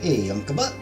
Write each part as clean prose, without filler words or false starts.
Hey, Uncle Buck.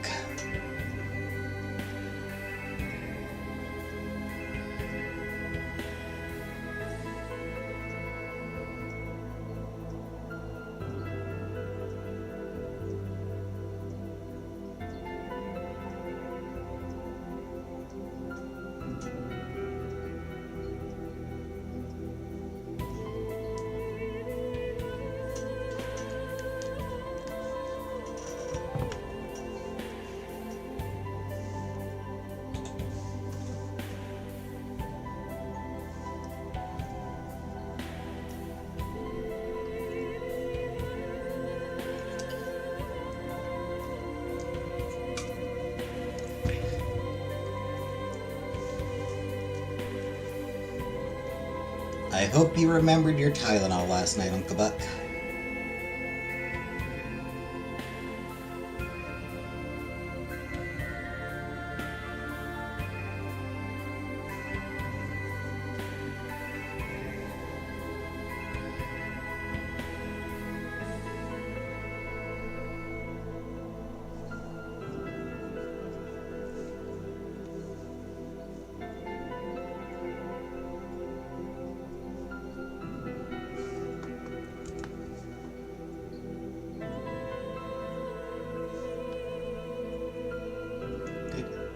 I hope you remembered your Tylenol last night, Uncle Buck.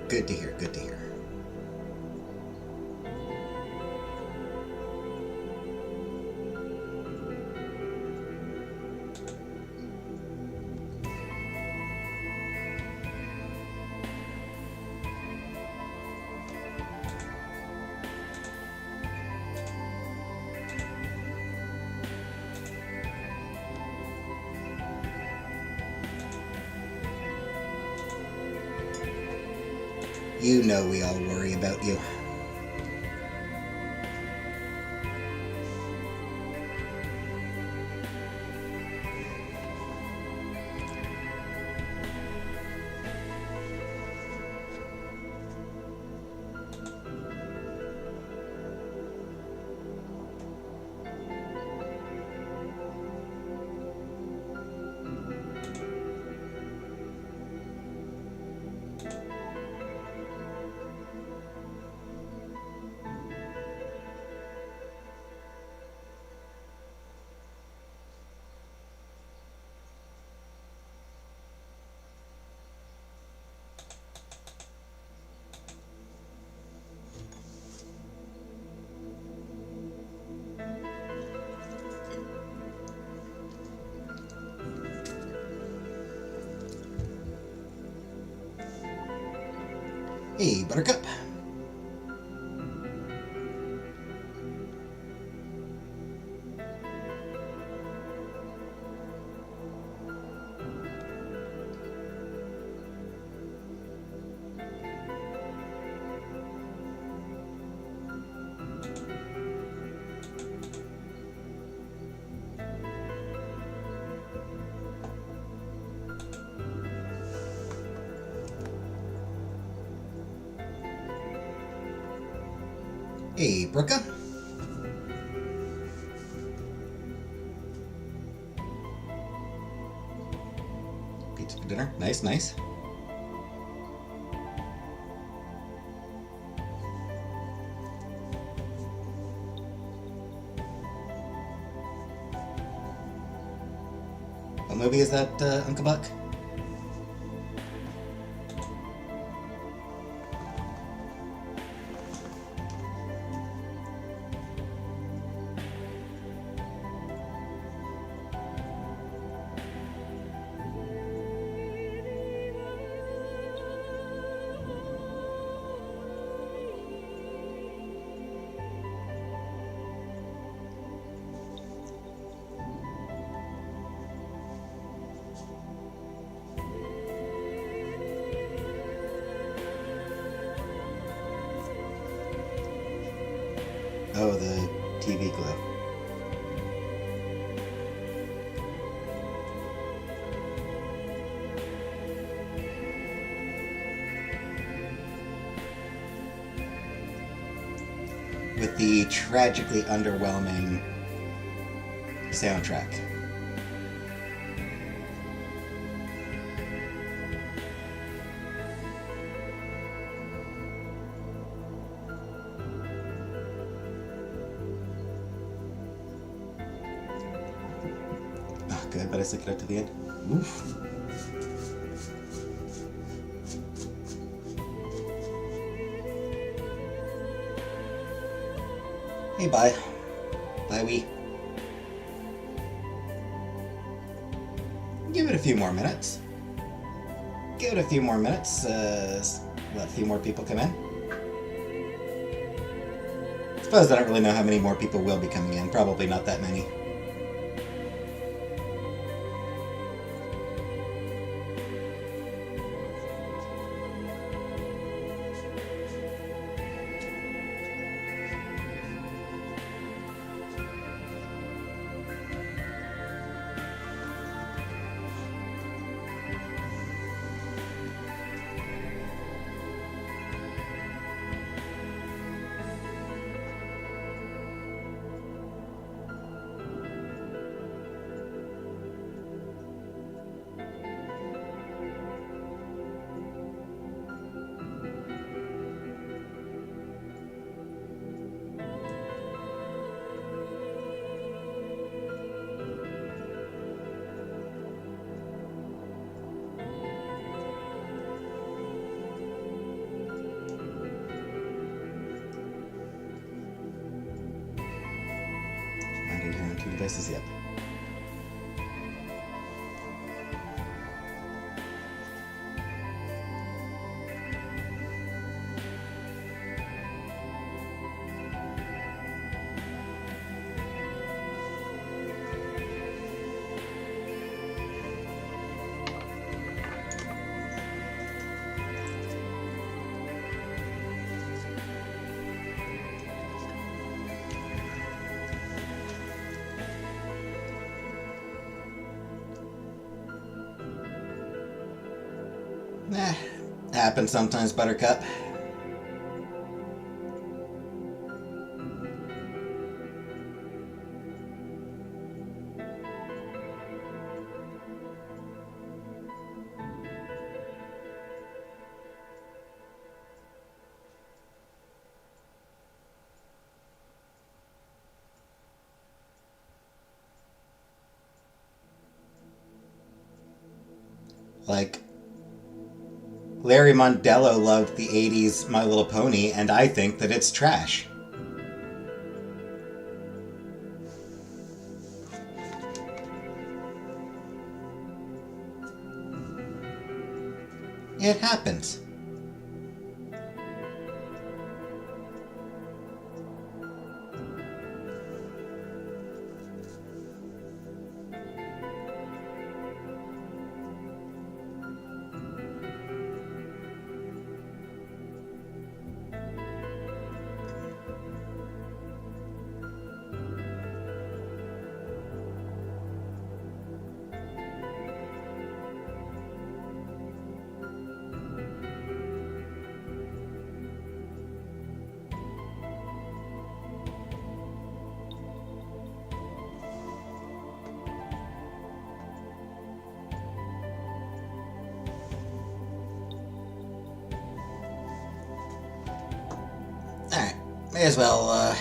Good to hear, good to hear. You know we all worry about you. Hey, Buttercup. Hey, Brooka. Pizza for dinner. Nice, nice. What movie is that, Uncle Buck? Oh, the TV glow. With the tragically underwhelming soundtrack. good, but I stick it out to the end. Oof. Hey, bye. Bye, wee. Give it a few more minutes. Give it a few more minutes. Let a few more people come in. Suppose I don't really know how many more people will be coming in. Probably not that many. Finding her on 2 devices, yep. Eh, happens sometimes, Buttercup. Like, Larry Mondello loved the 80s My Little Pony, and I think that it's trash. It happens. Alright, may as well,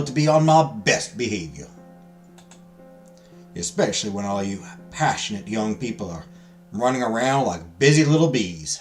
to be on my best behavior. Especially when all you passionate young people are running around like busy little bees.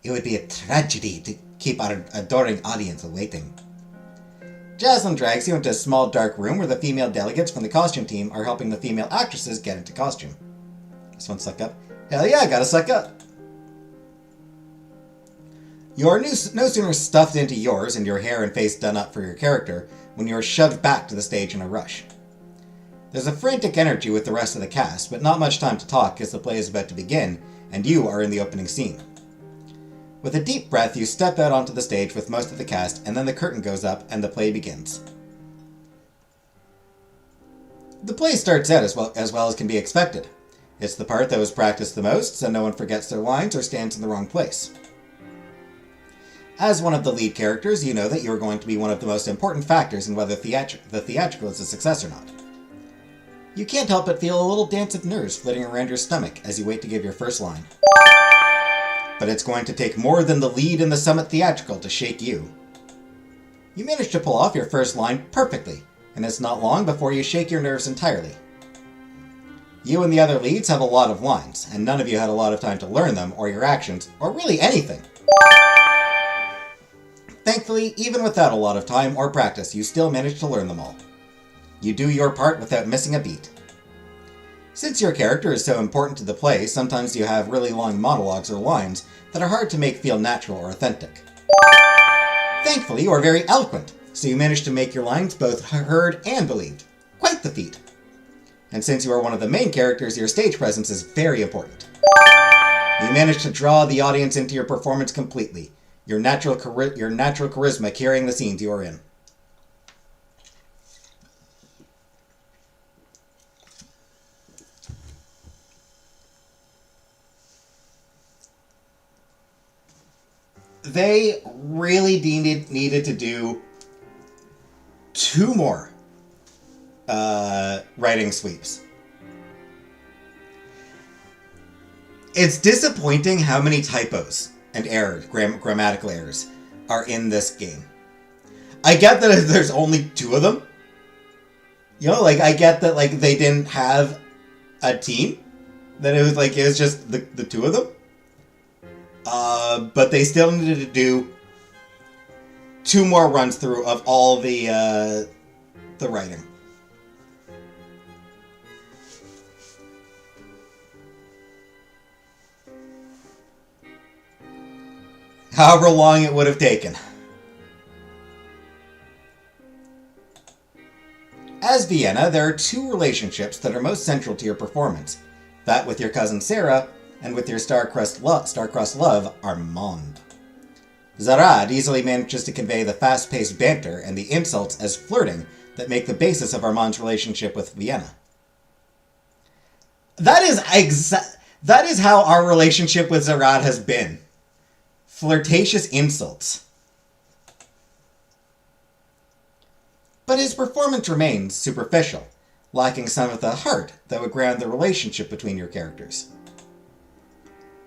It would be a tragedy to keep our adoring audience waiting. Jaslyn drags you into a small dark room where the female delegates from the costume team are helping the female actresses get into costume. This one suck up. Hell yeah, I gotta suck up. You're no sooner stuffed into yours and your hair and face done up for your character when you're shoved back to the stage in a rush. There's a frantic energy with the rest of the cast, but not much time to talk as the play is about to begin, and you are in the opening scene. With a deep breath, you step out onto the stage with most of the cast, and then the curtain goes up and the play begins. The play starts out as well as can be expected. It's the part that was practiced the most, so no one forgets their lines or stands in the wrong place. As one of the lead characters, you know that you are going to be one of the most important factors in whether the theatrical is a success or not. You can't help but feel a little dance of nerves flitting around your stomach as you wait to give your first line. But it's going to take more than the lead in the Summit Theatrical to shake you. You manage to pull off your first line perfectly, and it's not long before you shake your nerves entirely. You and the other leads have a lot of lines, and none of you had a lot of time to learn them, or your actions, or really anything. Thankfully, even without a lot of time or practice, you still manage to learn them all. You do your part without missing a beat. Since your character is so important to the play, sometimes you have really long monologues or lines that are hard to make feel natural or authentic. Thankfully, you are very eloquent, so you manage to make your lines both heard and believed. Quite the feat. And since you are one of the main characters, your stage presence is very important. You manage to draw the audience into your performance completely, your natural charisma carrying the scenes you are in. They really needed to do 2 more writing sweeps. It's disappointing how many typos and errors, grammatical errors, are in this game. I get that there's only 2 of them. You know, like, I get that, like, they didn't have a team. That it was just the 2 of them. But they still needed to do 2 more runs through of all the writing. However long it would have taken. As Vienna, there are 2 relationships that are most central to your performance. That with your cousin Sarah, and with your star-crossed love, Armand. Zarad easily manages to convey the fast-paced banter and the insults as flirting that make the basis of Armand's relationship with Vienna. That is how our relationship with Zarad has been. Flirtatious insults. But his performance remains superficial, lacking some of the heart that would ground the relationship between your characters.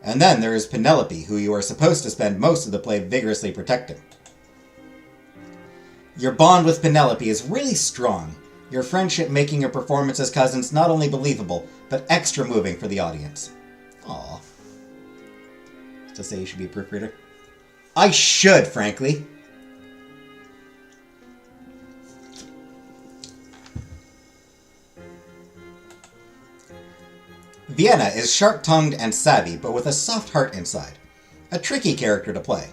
And then there is Penelope, who you are supposed to spend most of the play vigorously protecting. Your bond with Penelope is really strong, your friendship making your performance as cousins not only believable, but extra moving for the audience. Aww. To say you should be a proofreader? I should, frankly. Vienna is sharp-tongued and savvy, but with a soft heart inside. A tricky character to play.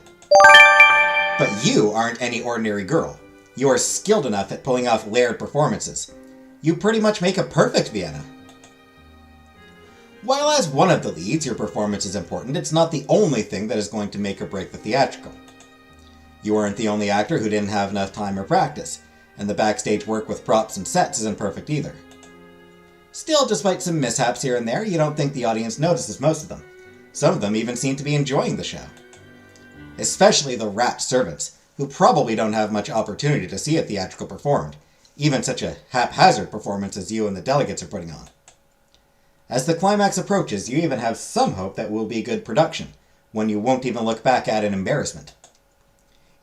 But you aren't any ordinary girl. You are skilled enough at pulling off layered performances. You pretty much make a perfect Vienna. While as one of the leads, your performance is important, it's not the only thing that is going to make or break the theatrical. You aren't the only actor who didn't have enough time or practice, and the backstage work with props and sets isn't perfect either. Still, despite some mishaps here and there, you don't think the audience notices most of them. Some of them even seem to be enjoying the show. Especially the rat servants, who probably don't have much opportunity to see a theatrical performed, even such a haphazard performance as you and the delegates are putting on. As the climax approaches, you even have some hope that will be good production, when you won't even look back at in embarrassment.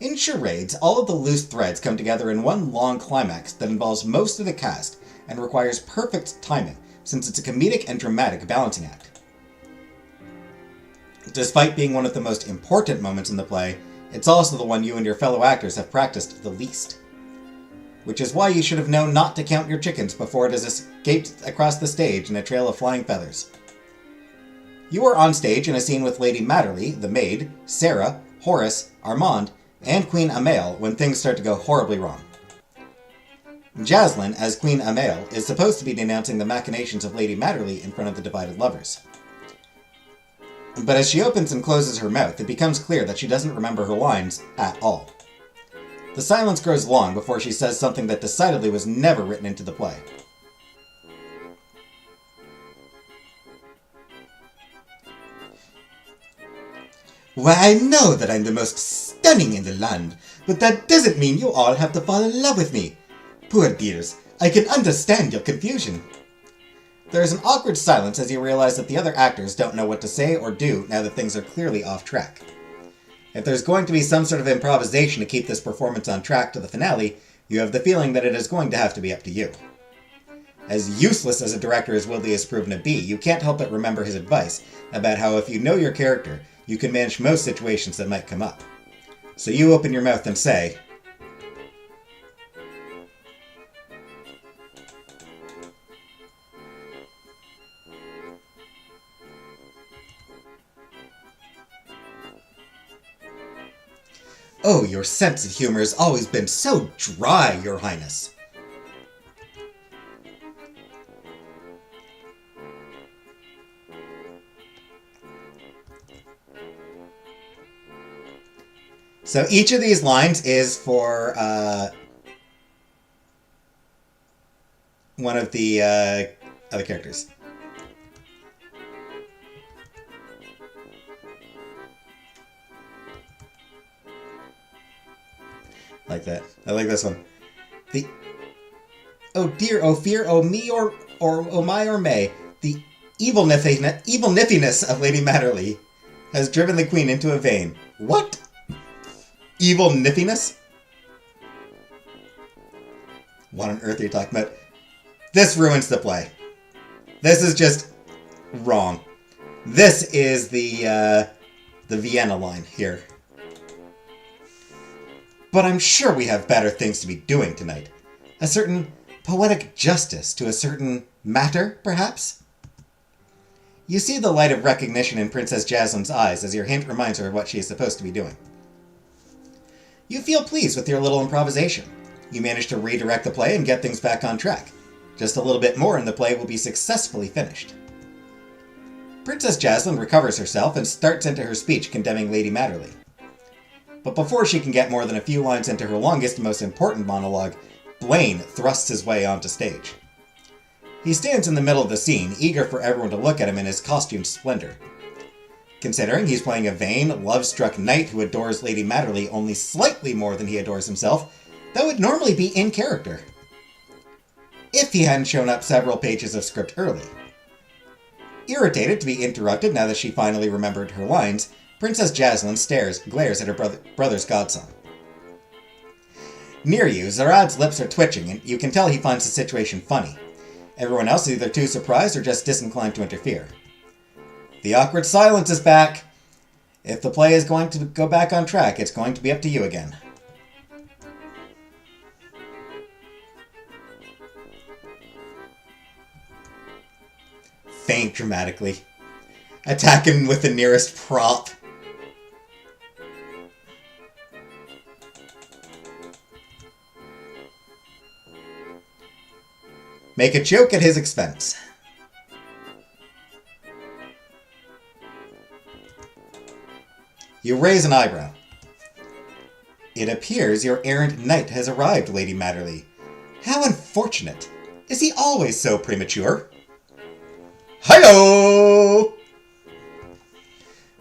In charades, all of the loose threads come together in one long climax that involves most of the cast and requires perfect timing, since it's a comedic and dramatic balancing act. Despite being one of the most important moments in the play, it's also the one you and your fellow actors have practiced the least. Which is why you should have known not to count your chickens before it has escaped across the stage in a trail of flying feathers. You are on stage in a scene with Lady Matterly, the maid, Sarah, Horace, Armand, and Queen Amael when things start to go horribly wrong. Jaslyn, as Queen Amael, is supposed to be denouncing the machinations of Lady Matterly in front of the divided lovers. But as she opens and closes her mouth, it becomes clear that she doesn't remember her lines at all. The silence grows long before she says something that decidedly was never written into the play. Why, I know that I'm the most stunning in the land, but that doesn't mean you all have to fall in love with me. Poor dears, I can understand your confusion. There is an awkward silence as you realize that the other actors don't know what to say or do now that things are clearly off track. If there's going to be some sort of improvisation to keep this performance on track to the finale, you have the feeling that it is going to have to be up to you. As useless as a director as Woodley has proven to be, you can't help but remember his advice about how if you know your character, you can manage most situations that might come up. So you open your mouth and say, "Oh, your sense of humor has always been so dry, Your Highness." So each of these lines is for one of the other characters. Like that. I like this one. The "Oh dear, oh fear, oh me, or oh my, or may, the evil niffiness of Lady Matterly has driven the queen into a vein." What? Evil niffiness? What on earth are you talking about? This ruins the play. This is just wrong. This is the Vienna line here. "But I'm sure we have better things to be doing tonight. A certain poetic justice to a certain matter, perhaps?" You see the light of recognition in Princess Jaslyn's eyes as your hint reminds her of what she is supposed to be doing. You feel pleased with your little improvisation. You manage to redirect the play and get things back on track. Just a little bit more and the play will be successfully finished. Princess Jaslyn recovers herself and starts into her speech condemning Lady Matterly. But before she can get more than a few lines into her longest and most important monologue, Blaine thrusts his way onto stage. He stands in the middle of the scene, eager for everyone to look at him in his costumed splendor. Considering he's playing a vain, love-struck knight who adores Lady Matterly only slightly more than he adores himself, that would normally be in character. If he hadn't shown up several pages of script early. Irritated to be interrupted now that she finally remembered her lines, Princess Jaslyn glares at her brother's godson. Near you, Zarad's lips are twitching, and you can tell he finds the situation funny. Everyone else is either too surprised or just disinclined to interfere. The awkward silence is back. If the play is going to go back on track, it's going to be up to you again. Faint dramatically. Attack him with the nearest prop. Make a joke at his expense. You raise an eyebrow. It appears your errant knight has arrived, Lady Matterly. How unfortunate. Is he always so premature? Hi-yo!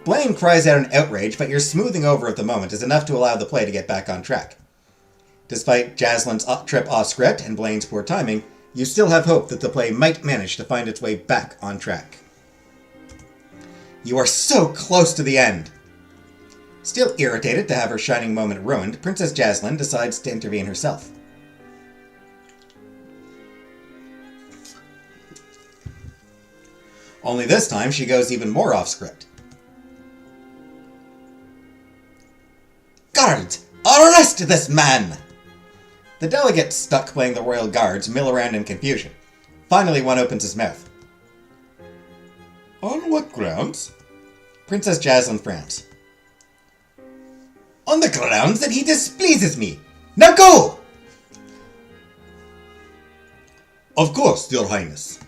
Blaine cries out in outrage, but your smoothing over of the moment is enough to allow the play to get back on track. Despite Jaslyn's trip off script and Blaine's poor timing, you still have hope that the play might manage to find its way back on track. You are so close to the end! Still irritated to have her shining moment ruined, Princess Jaslyn decides to intervene herself. Only this time she goes even more off script. Guards, arrest this man! The delegates stuck playing the royal guards mill around in confusion. Finally, one opens his mouth. On what grounds? Princess Jaslyn frowns. On the grounds that he displeases me. Now go! Of course, Your Highness.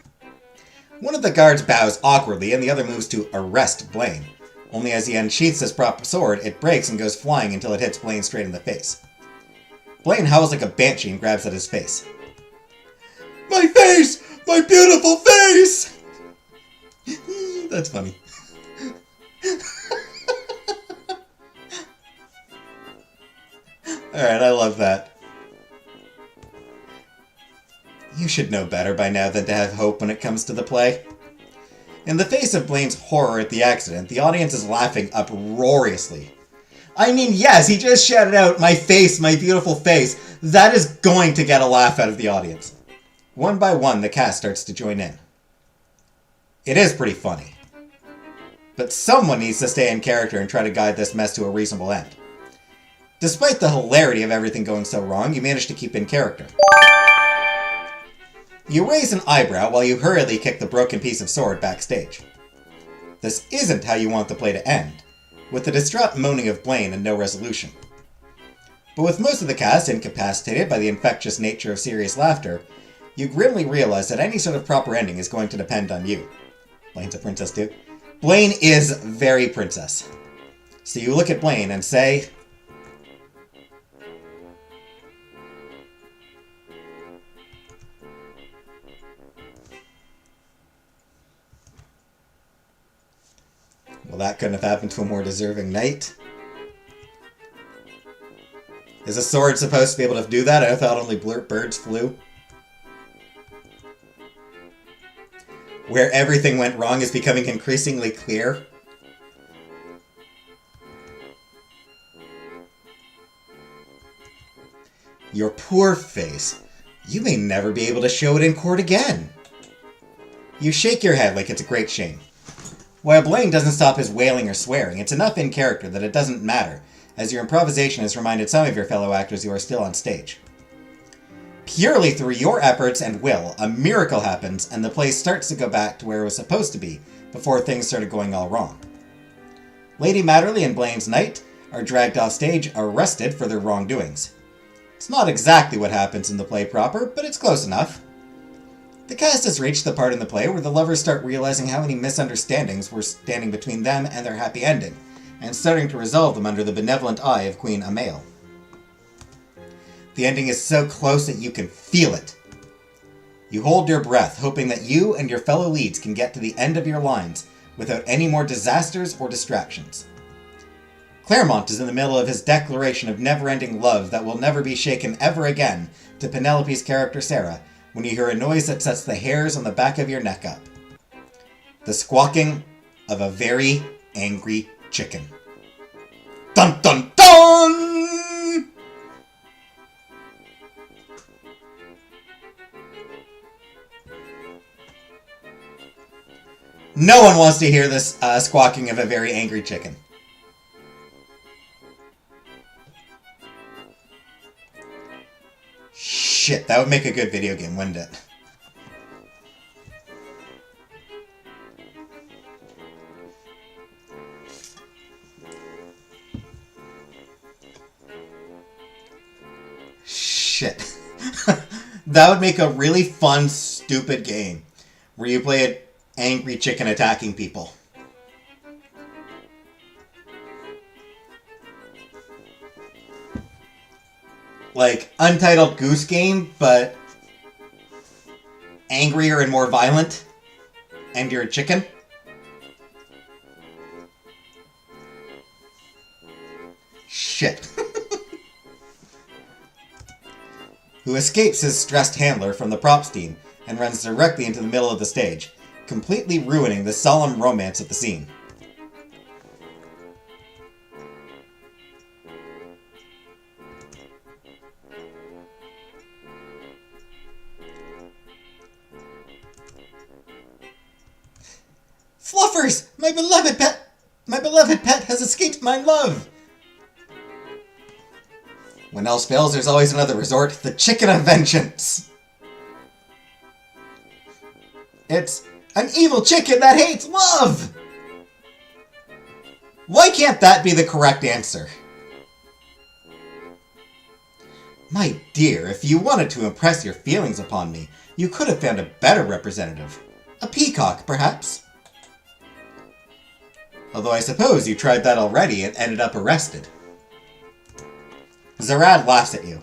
One of the guards bows awkwardly and the other moves to arrest Blaine. Only as he unsheaths his prop sword, it breaks and goes flying until it hits Blaine straight in the face. Blaine howls like a banshee and grabs at his face. My face! My beautiful face! That's funny. Alright, I love that. You should know better by now than to have hope when it comes to the play. In the face of Blaine's horror at the accident, the audience is laughing uproariously. I mean, yes, he just shouted out, my face, my beautiful face. That is going to get a laugh out of the audience. One by one, the cast starts to join in. It is pretty funny. But someone needs to stay in character and try to guide this mess to a reasonable end. Despite the hilarity of everything going so wrong, you manage to keep in character. You raise an eyebrow while you hurriedly kick the broken piece of sword backstage. This isn't how you want the play to end, with the distraught moaning of Blaine and no resolution. But with most of the cast incapacitated by the infectious nature of serious laughter, you grimly realize that any sort of proper ending is going to depend on you. Blaine's a princess too. Blaine is very princess. So you look at Blaine and say... Well, that couldn't have happened to a more deserving knight. Is a sword supposed to be able to do that? I thought only birds flew. Where everything went wrong is becoming increasingly clear. Your poor face. You may never be able to show it in court again. You shake your head like it's a great shame. While Blaine doesn't stop his wailing or swearing, it's enough in character that it doesn't matter, as your improvisation has reminded some of your fellow actors you are still on stage. Purely through your efforts and will, a miracle happens and the play starts to go back to where it was supposed to be before things started going all wrong. Lady Matterly and Blaine's knight are dragged off stage arrested for their wrongdoings. It's not exactly what happens in the play proper, but it's close enough. The cast has reached the part in the play where the lovers start realizing how many misunderstandings were standing between them and their happy ending, and starting to resolve them under the benevolent eye of Queen Amael. The ending is so close that you can feel it. You hold your breath, hoping that you and your fellow leads can get to the end of your lines without any more disasters or distractions. Claremont is in the middle of his declaration of never-ending love that will never be shaken ever again to Penelope's character Sarah, when you hear a noise that sets the hairs on the back of your neck up. The squawking of a very angry chicken. Dun dun dun! No one wants to hear this squawking of a very angry chicken. Shit, that would make a good video game, wouldn't it? Shit. That would make a really fun, stupid game where you play an angry chicken attacking people. Like, Untitled Goose Game, but angrier and more violent, and you're a chicken. Shit. Who escapes his stressed handler from the props team and runs directly into the middle of the stage, completely ruining the solemn romance of the scene. Fluffers! My beloved pet has escaped my love! When else fails, there's always another resort, the chicken of vengeance. It's an evil chicken that hates love! Why can't that be the correct answer? My dear, if you wanted to impress your feelings upon me, you could have found a better representative. A peacock, perhaps? Although I suppose you tried that already and ended up arrested. Zarad laughs at you.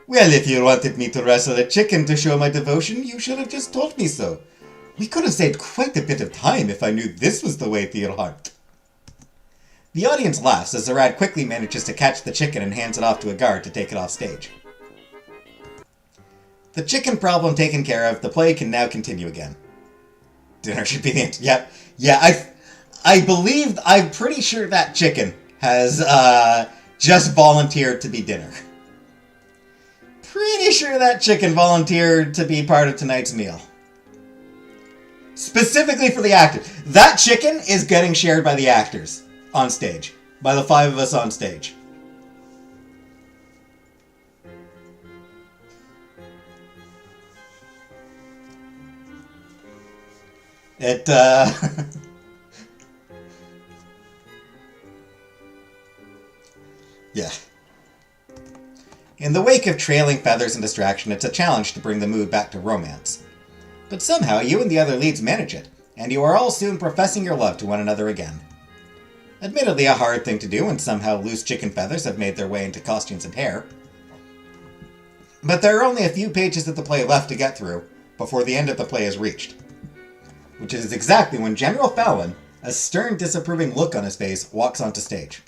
Well, if you wanted me to wrestle a chicken to show my devotion, you should have just told me so. We could have saved quite a bit of time if I knew this was the way to your heart. The audience laughs as Zarad quickly manages to catch the chicken and hands it off to a guard to take it off stage. The chicken problem taken care of, the play can now continue again. Dinner should be the answer. Yeah, I'm pretty sure that chicken has, just volunteered to be dinner. Pretty sure that chicken volunteered to be part of tonight's meal. Specifically for the actors. That chicken is getting shared by the actors on stage. By the 5 of us on stage. Yeah. In the wake of trailing feathers and distraction, it's a challenge to bring the mood back to romance. But somehow, you and the other leads manage it, and you are all soon professing your love to one another again. Admittedly a hard thing to do when somehow loose chicken feathers have made their way into costumes and hair. But there are only a few pages of the play left to get through before the end of the play is reached. Which is exactly when General Fallon, a stern, disapproving look on his face, walks onto stage.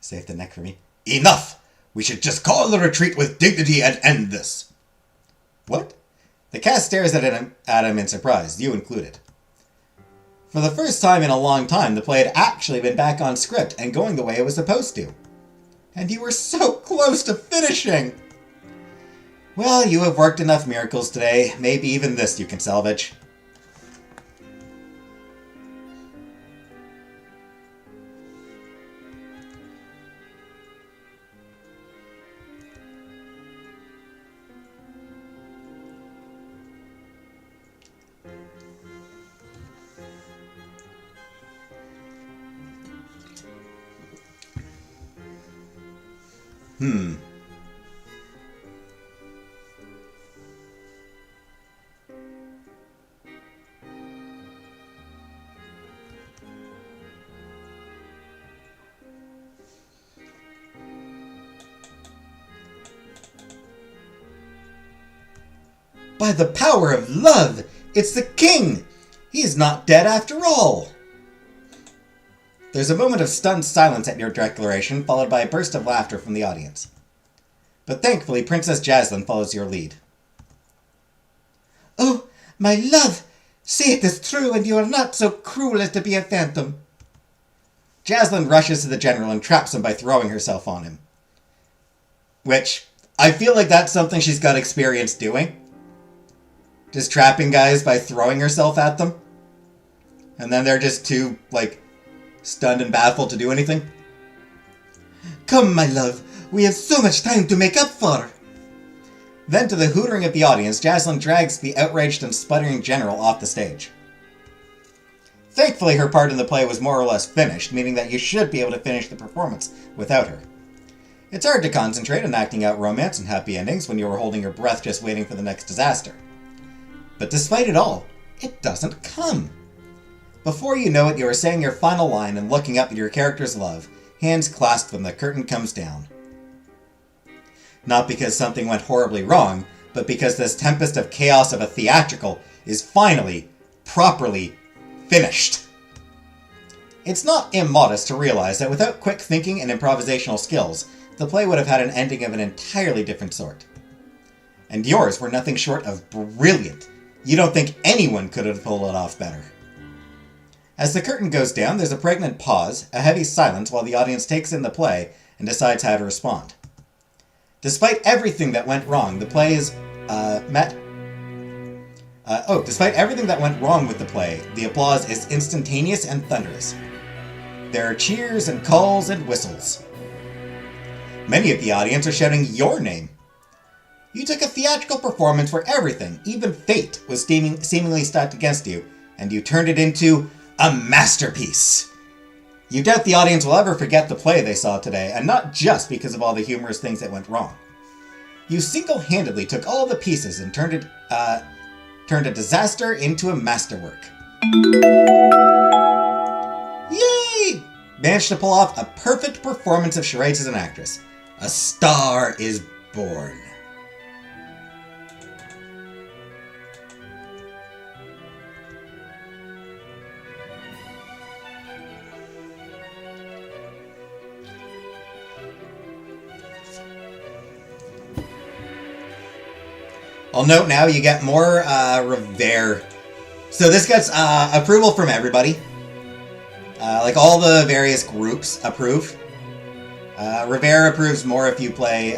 Save the neck for me. Enough! We should just call the retreat with dignity and end this. What? The cast stares at him in surprise, you included. For the first time in a long time, the play had actually been back on script and going the way it was supposed to. And you were so close to finishing! Well, you have worked enough miracles today. Maybe even this you can salvage. By the power of love, it's the king! He's not dead after all! There's a moment of stunned silence at your declaration, followed by a burst of laughter from the audience. But thankfully, Princess Jaslyn follows your lead. Oh, my love! Say it is true, and you are not so cruel as to be a phantom. Jaslyn rushes to the general and traps him by throwing herself on him. Which, I feel like that's something she's got experience doing. Just trapping guys by throwing herself at them. And then they're just too, stunned and baffled to do anything. Come, my love. We have so much time to make up for. Then, to the hootering of the audience, Jaslyn drags the outraged and sputtering general off the stage. Thankfully, her part in the play was more or less finished, meaning that you should be able to finish the performance without her. It's hard to concentrate on acting out romance and happy endings when you are holding your breath just waiting for the next disaster. But despite it all, it doesn't come. Before you know it, you are saying your final line and looking up at your character's love, hands clasped when the curtain comes down. Not because something went horribly wrong, but because this tempest of chaos of a theatrical is finally, properly finished. It's not immodest to realize that without quick thinking and improvisational skills, the play would have had an ending of an entirely different sort. And yours were nothing short of brilliant. You don't think anyone could have pulled it off better. As the curtain goes down, there's a pregnant pause, a heavy silence while the audience takes in the play and decides how to respond. Despite everything that went wrong, the play is despite everything that went wrong with the play, the applause is instantaneous and thunderous. There are cheers and calls and whistles. Many of the audience are shouting your name. You took a theatrical performance where everything, even fate, was seemingly stacked against you, and you turned it into a masterpiece. You doubt the audience will ever forget the play they saw today, and not just because of all the humorous things that went wrong. You single-handedly took all the pieces and turned a disaster into a masterwork. Yay! Managed to pull off a perfect performance of charades as an actress. A star is born. I'll note now you get more Revere. So this gets approval from everybody. Like all the various groups approve. Revere approves more if you play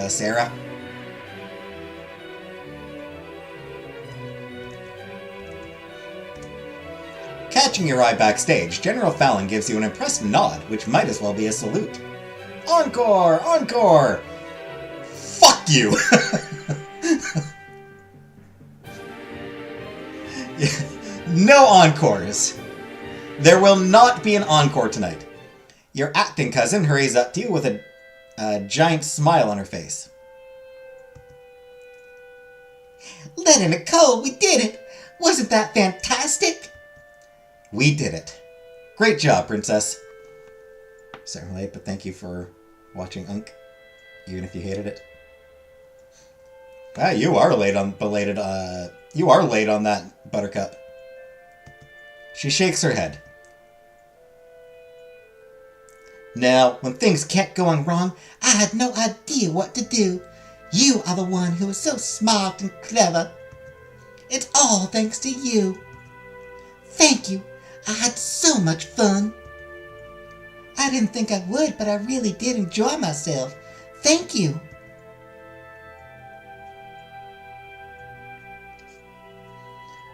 Sarah. Catching your eye backstage, General Fallon gives you an impressed nod, which might as well be a salute. Encore! Encore! Fuck you! No encores. There will not be an encore tonight. Your acting cousin hurries up to you with a giant smile on her face. Lynn and Nicole, we did it! Wasn't that fantastic? We did it. Great job, Princess. Sorry I'm late, but thank you for watching Unk, even if you hated it. Ah, you are late on that, Buttercup. She shakes her head. Now, when things kept going wrong, I had no idea what to do. You are the one who is so smart and clever. It's all thanks to you. Thank you. I had so much fun. I didn't think I would, but I really did enjoy myself. Thank you.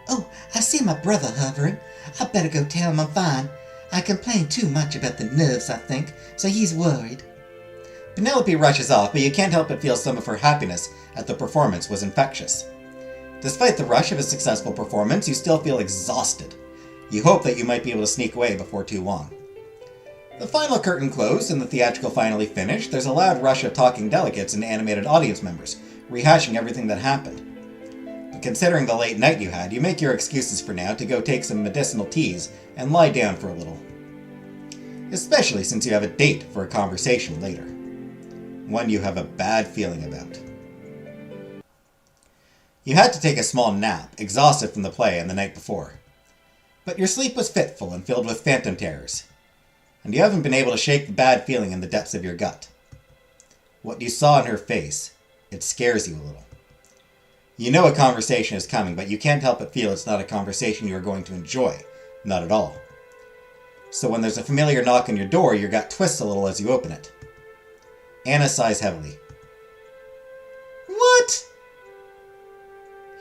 Oh, I see my brother hovering. I better go tell him I'm fine. I complained too much about the nerves, I think, so he's worried. Penelope rushes off, but you can't help but feel some of her happiness at the performance was infectious. Despite the rush of a successful performance, you still feel exhausted. You hope that you might be able to sneak away before too long. The final curtain closed and the theatrical finally finished. There's a loud rush of talking delegates and animated audience members, rehashing everything that happened. But considering the late night you had, you make your excuses for now to go take some medicinal teas and lie down for a little. Especially since you have a date for a conversation later. One you have a bad feeling about. You had to take a small nap, exhausted from the play and the night before. But your sleep was fitful and filled with phantom terrors. And you haven't been able to shake the bad feeling in the depths of your gut. What you saw in her face, it scares you a little. You know a conversation is coming, but you can't help but feel it's not a conversation you are going to enjoy. Not at all. So when there's a familiar knock on your door, your gut twists a little as you open it. Anna sighs heavily. What?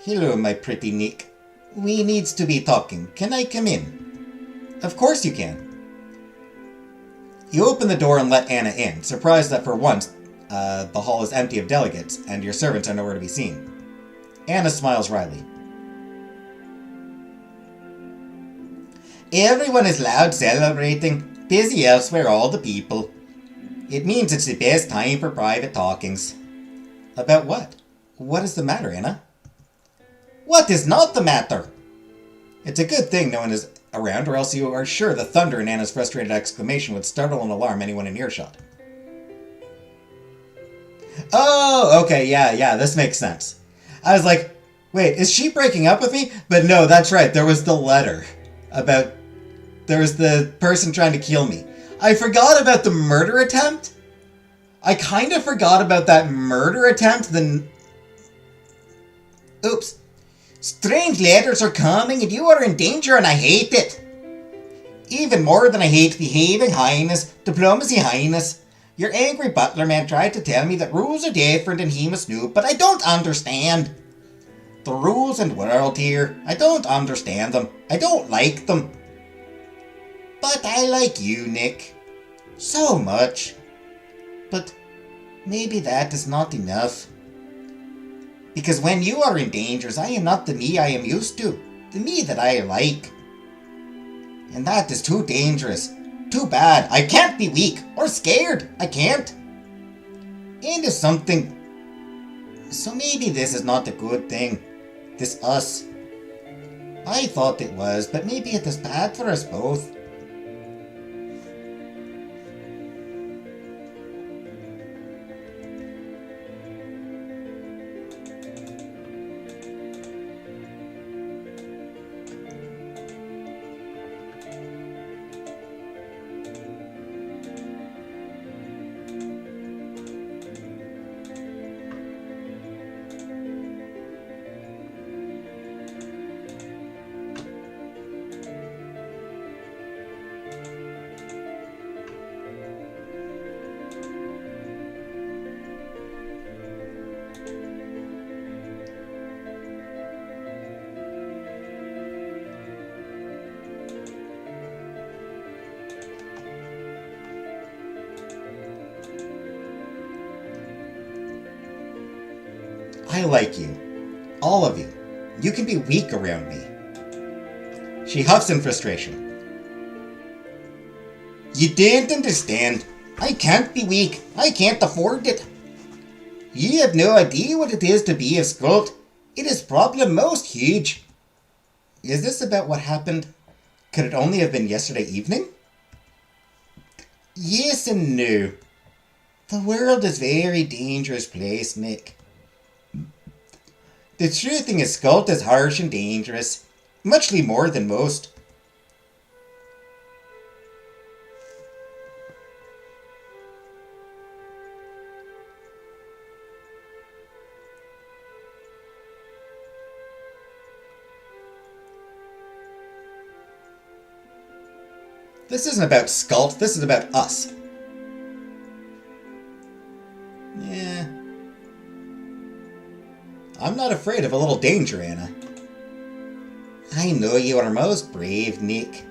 Hello, my pretty Nick. We needs to be talking. Can I come in? Of course you can. You open the door and let Anna in, surprised that for once, the hall is empty of delegates, and your servants are nowhere to be seen. Anna smiles wryly. Everyone is loud celebrating, busy elsewhere all the people. It means it's the best time for private talkings. About what? What is the matter, Anna? What is not the matter? It's a good thing no one is around, or else you are sure the thunder in Anna's frustrated exclamation would startle and alarm anyone in earshot. Oh, okay, yeah, this makes sense. I was like, wait, is she breaking up with me? But no, that's right, there was the letter about... There was the person trying to kill me. I forgot about the murder attempt. I kind of forgot about that murder attempt, Oops. Strange letters are coming and you are in danger and I hate it. Even more than I hate behaving highness, diplomacy highness. Your angry butler man tried to tell me that rules are different and he must know, but I don't understand. The rules and world here, I don't understand them. I don't like them. But I like you, Nick. So much. But maybe that is not enough. Because when you are in danger, I am not the me I am used to. The me that I like. And that is too dangerous. Too bad. I can't be weak or scared. I can't. And if something... So maybe this is not a good thing. This us. I thought it was, but maybe it is bad for us both. I like you. All of you. You can be weak around me. She huffs in frustration. You don't understand. I can't be weak. I can't afford it. You have no idea what it is to be a Skuld. It is problem most huge. Is this about what happened? Could it only have been yesterday evening? Yes and no. The world is a very dangerous place, Nick. The true thing is Skuld is harsh and dangerous, muchly more than most. This isn't about Skuld, this is about us. Yeah. I'm not afraid of a little danger, Anna. I know you are most brave, Nick.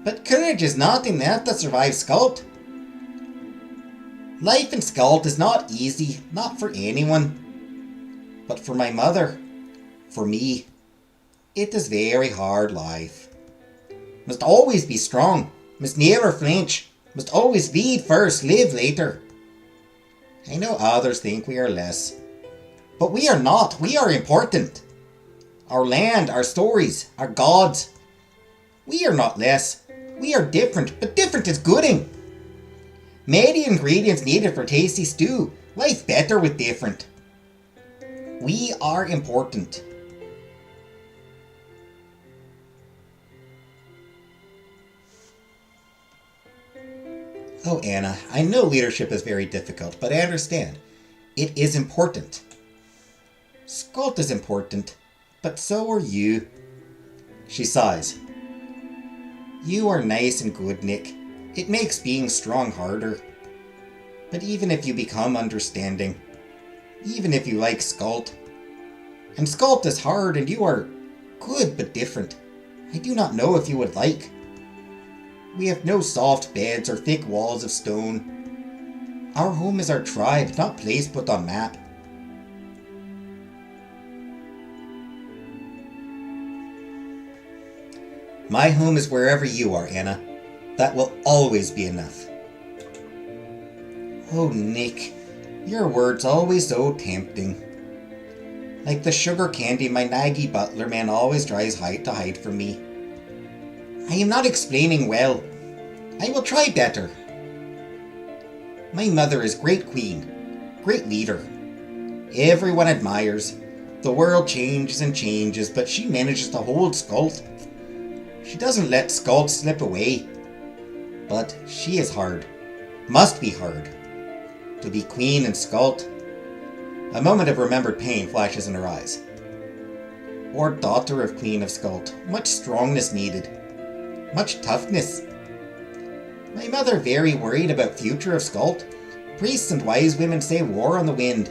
But courage is not enough to survive Skuld. Life in Skuld is not easy, not for anyone. But for my mother, for me, it is very hard life. Must always be strong, must never flinch, must always lead first, live later. I know others think we are less. But we are not. We are important. Our land, our stories, our gods. We are not less. We are different, but different is gooding. Many ingredients needed for tasty stew. Life better with different. We are important. Oh, Anna, I know leadership is very difficult, but I understand. It is important. Skuld is important, but so are you. She sighs. You are nice and good, Nick. It makes being strong harder. But even if you become understanding, even if you like Skuld, and Skuld is hard and you are good but different, I do not know if you would like. We have no soft beds or thick walls of stone. Our home is our tribe, not place put on map. My home is wherever you are, Anna. That will always be enough. Oh, Nick, your words always so tempting. Like the sugar candy my naggy butler man always tries to hide from me. I am not explaining well. I will try better. My mother is great queen, great leader. Everyone admires. The world changes and changes, but she manages to hold Skuld. She doesn't let Skuld slip away. But she is hard. Must be hard. To be queen in Skuld. A moment of remembered pain flashes in her eyes. Or daughter of Queen of Skuld. Much strongness needed. Much toughness. My mother very worried about future of Skuld. Priests and wise women say war on the wind.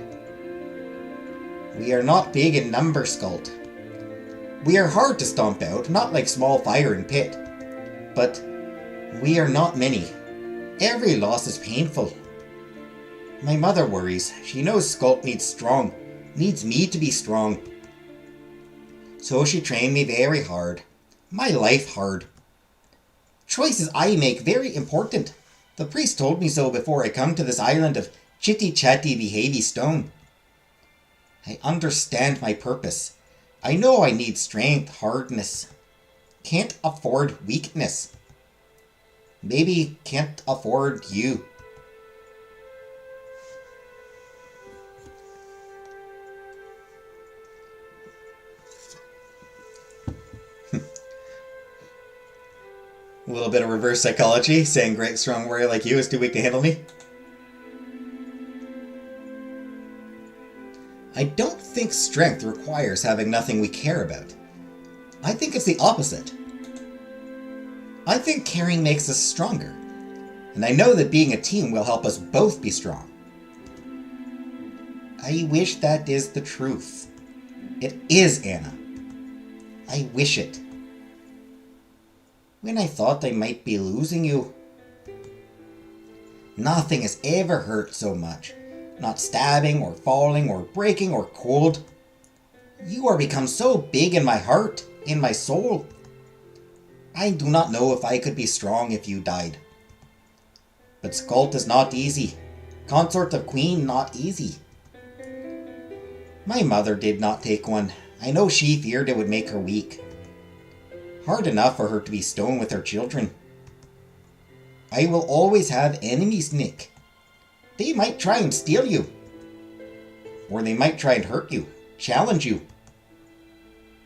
We are not big in number, Skuld. We are hard to stomp out, not like small fire and pit. But We are not many. Every loss is painful. My mother worries. She knows Skult needs me to be strong. So she trained me very hard. My life hard. Choices I make very important. The priest told me so before I come to this island of chitty-chatty behavey stone. I understand my purpose. I know I need strength, hardness. Can't afford weakness. Maybe can't afford you. A little bit of reverse psychology, saying great strong warrior like you is too weak to handle me. I don't think strength requires having nothing we care about. I think it's the opposite. I think caring makes us stronger. And I know that being a team will help us both be strong. I wish that is the truth. It is, Anna. I wish it. When I thought I might be losing you. Nothing has ever hurt so much. Not stabbing or falling or breaking or cold. You are become so big in my heart, in my soul. I do not know if I could be strong if you died. But Skult is not easy. Consort of Queen not easy. My mother did not take one. I know she feared it would make her weak. Hard enough for her to be stone with her children. I will always have enemies, Nick. They might try and steal you. Or they might try and hurt you, challenge you.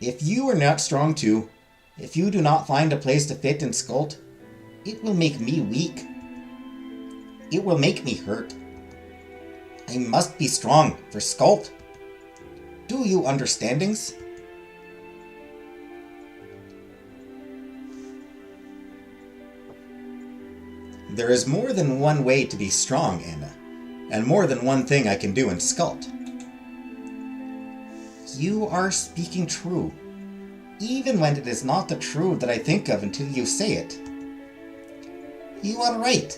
If you are not strong too, if you do not find a place to fit in Skult, it will make me weak. It will make me hurt. I must be strong for Skult. Do you understandings? There is more than one way to be strong, Anna, and more than one thing I can do in Skult. You are speaking true, even when it is not the true that I think of until you say it. You are right.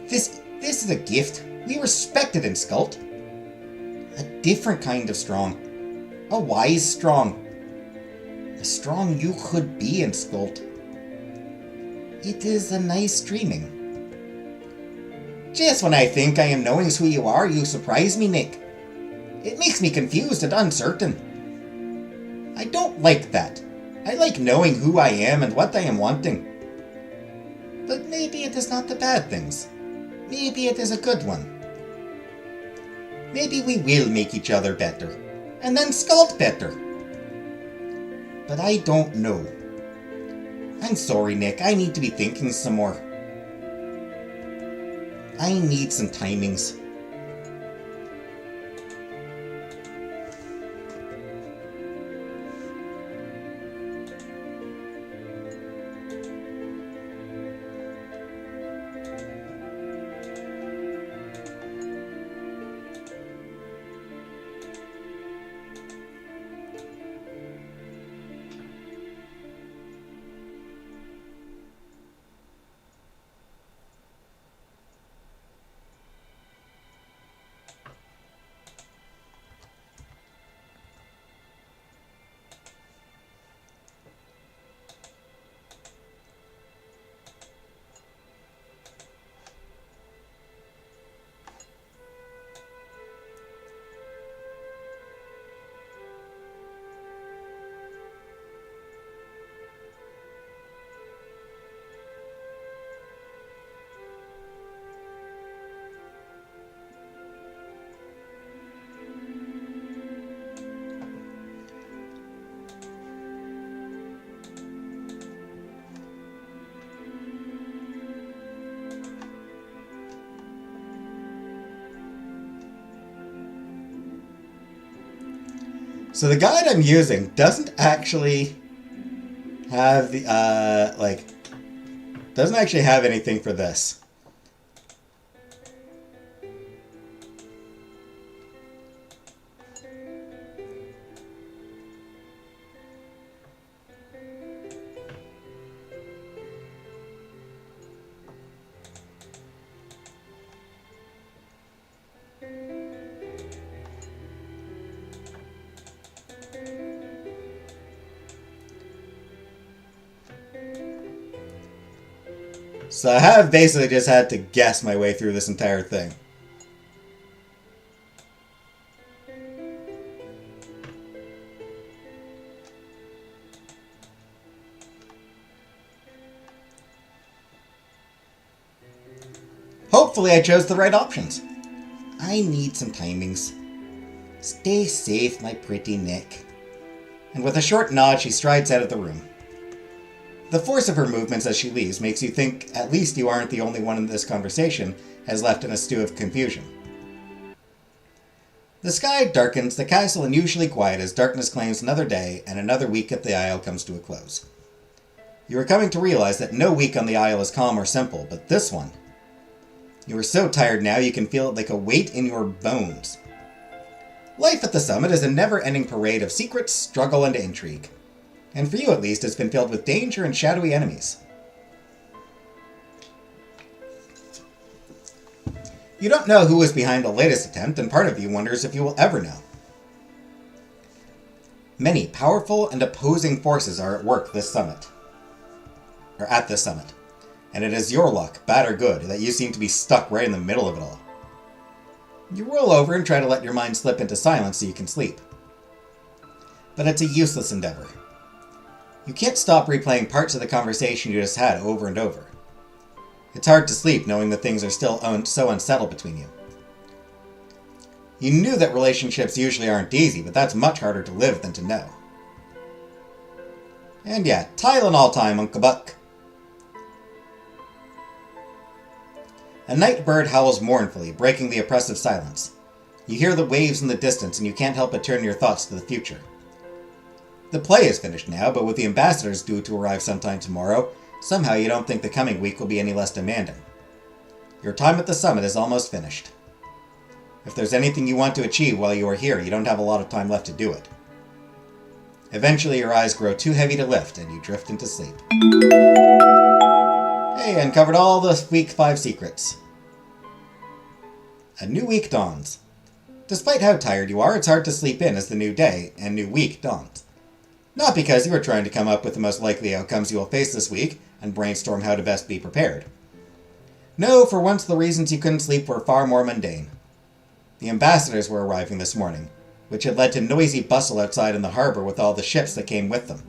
This is a gift. We respect it in Skult. A different kind of strong. A wise strong. A strong you could be in Skult. It is a nice dreaming. Just when I think I am knowing who you are, you surprise me, Nick. It makes me confused and uncertain. I don't like that. I like knowing who I am and what I am wanting. But maybe it is not the bad things. Maybe it is a good one. Maybe we will make each other better, and then Skult better. But I don't know. I'm sorry, Nick. I need to be thinking some more. I need some timings. So the guide I'm using doesn't actually have the, doesn't actually have anything for this. So I have basically just had to guess my way through this entire thing. Hopefully I chose the right options. I need some timings. Stay safe, my pretty Nick. And with a short nod, she strides out of the room. The force of her movements as she leaves makes you think at least you aren't the only one in this conversation has left in a stew of confusion. The sky darkens, the castle unusually quiet as darkness claims another day and another week at the Isle comes to a close. You are coming to realize that no week on the Isle is calm or simple, but this one. You are so tired now you can feel it like a weight in your bones. Life at the summit is a never-ending parade of secrets, struggle, and intrigue. And for you at least, it's been filled with danger and shadowy enemies. You don't know who was behind the latest attempt, and part of you wonders if you will ever know. Many powerful and opposing forces are at work at this summit. And it is your luck, bad or good, that you seem to be stuck right in the middle of it all. You roll over and try to let your mind slip into silence so you can sleep. But it's a useless endeavor. You can't stop replaying parts of the conversation you just had over and over. It's hard to sleep knowing that things are still so unsettled between you. You knew that relationships usually aren't easy, but that's much harder to live than to know. And yeah, Tylenol time, Uncle Buck. A night bird howls mournfully, breaking the oppressive silence. You hear the waves in the distance, and you can't help but turn your thoughts to the future. The play is finished now, but with the ambassadors due to arrive sometime tomorrow, somehow you don't think the coming week will be any less demanding. Your time at the summit is almost finished. If there's anything you want to achieve while you are here, you don't have a lot of time left to do it. Eventually your eyes grow too heavy to lift, and you drift into sleep. Hey, uncovered all the week 5 secrets. A new week dawns. Despite how tired you are, it's hard to sleep in as the new day and new week dawns. Not because you are trying to come up with the most likely outcomes you will face this week and brainstorm how to best be prepared. No, for once the reasons you couldn't sleep were far more mundane. The ambassadors were arriving this morning, which had led to noisy bustle outside in the harbor with all the ships that came with them.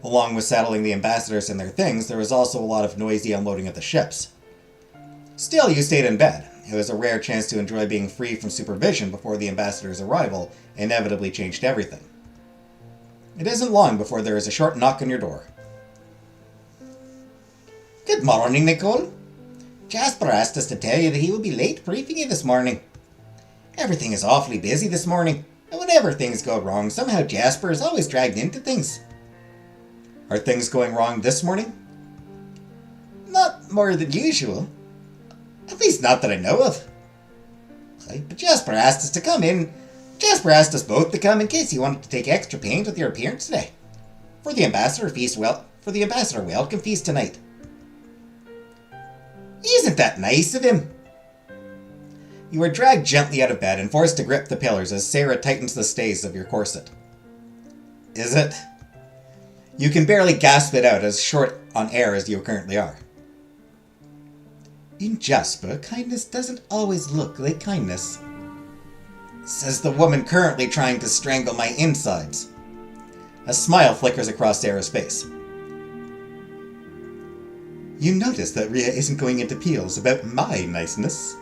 Along with settling the ambassadors and their things, there was also a lot of noisy unloading of the ships. Still, you stayed in bed. It was a rare chance to enjoy being free from supervision before the ambassador's arrival inevitably changed everything. It isn't long before there is a short knock on your door. Good morning, Nicole. Jasper asked us to tell you that he will be late briefing you this morning. Everything is awfully busy this morning, and whenever things go wrong, somehow Jasper is always dragged into things. Are things going wrong this morning? Not more than usual. At least not that I know of. But Jasper asked us to come in. Jasper asked us both to come in case you wanted to take extra pains with your appearance today. For the ambassador welcome feast tonight. Isn't that nice of him? You are dragged gently out of bed and forced to grip the pillars as Sarah tightens the stays of your corset. Is it? You can barely gasp it out as short on air as you currently are. In Jasper, kindness doesn't always look like kindness, says the woman currently trying to strangle my insides. A smile flickers across Sarah's face. You notice that Rhea isn't going into peels about my niceness.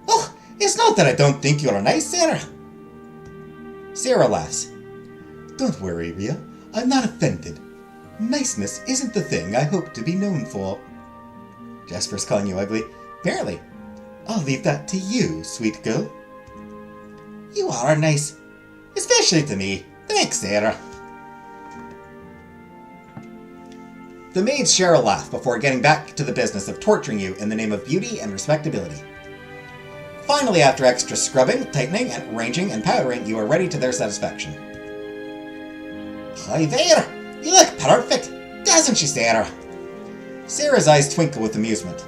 Oh, it's not that I don't think you're nice, Sarah. Sarah laughs. Don't worry, Rhea. I'm not offended. Niceness isn't the thing I hope to be known for. Jasper's calling you ugly. Apparently. I'll leave that to you, sweet girl. You are nice. Especially to me. Thanks, Sarah. The maids share a laugh before getting back to the business of torturing you in the name of beauty and respectability. Finally, after extra scrubbing, tightening, and arranging and powdering, you are ready to their satisfaction. Hi there! You look perfect, doesn't she, Sarah? Sarah's eyes twinkle with amusement.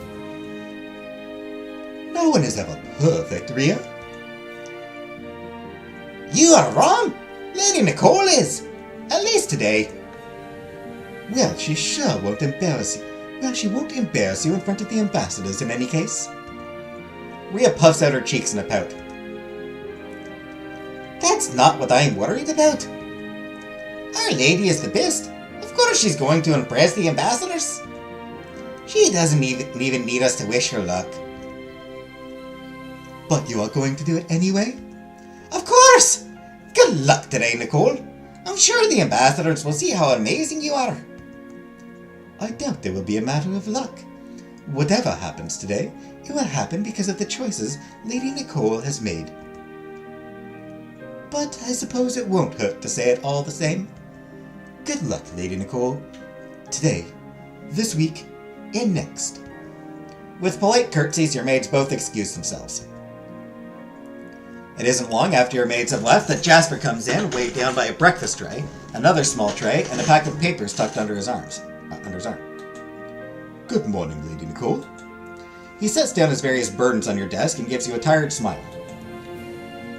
No one is ever perfect, Rhea. You are wrong! Lady Nicole is! At least today. Well, she sure won't embarrass you. Well, she won't embarrass you in front of the ambassadors in any case. Rhea puffs out her cheeks in a pout. That's not what I'm worried about. Our lady is the best. Of course she's going to impress the ambassadors. She doesn't even need us to wish her luck. But you are going to do it anyway? Of course! Good luck today, Nicole. I'm sure the ambassadors will see how amazing you are. I doubt it will be a matter of luck. Whatever happens today, it will happen because of the choices Lady Nicole has made. But I suppose it won't hurt to say it all the same. Good luck, Lady Nicole. Today, this week, and next. With polite curtsies, your maids both excuse themselves. It isn't long after your maids have left that Jasper comes in, weighed down by a breakfast tray, another small tray, and a pack of papers tucked under his arm. Good morning, Lady Nicole. He sets down his various burdens on your desk and gives you a tired smile.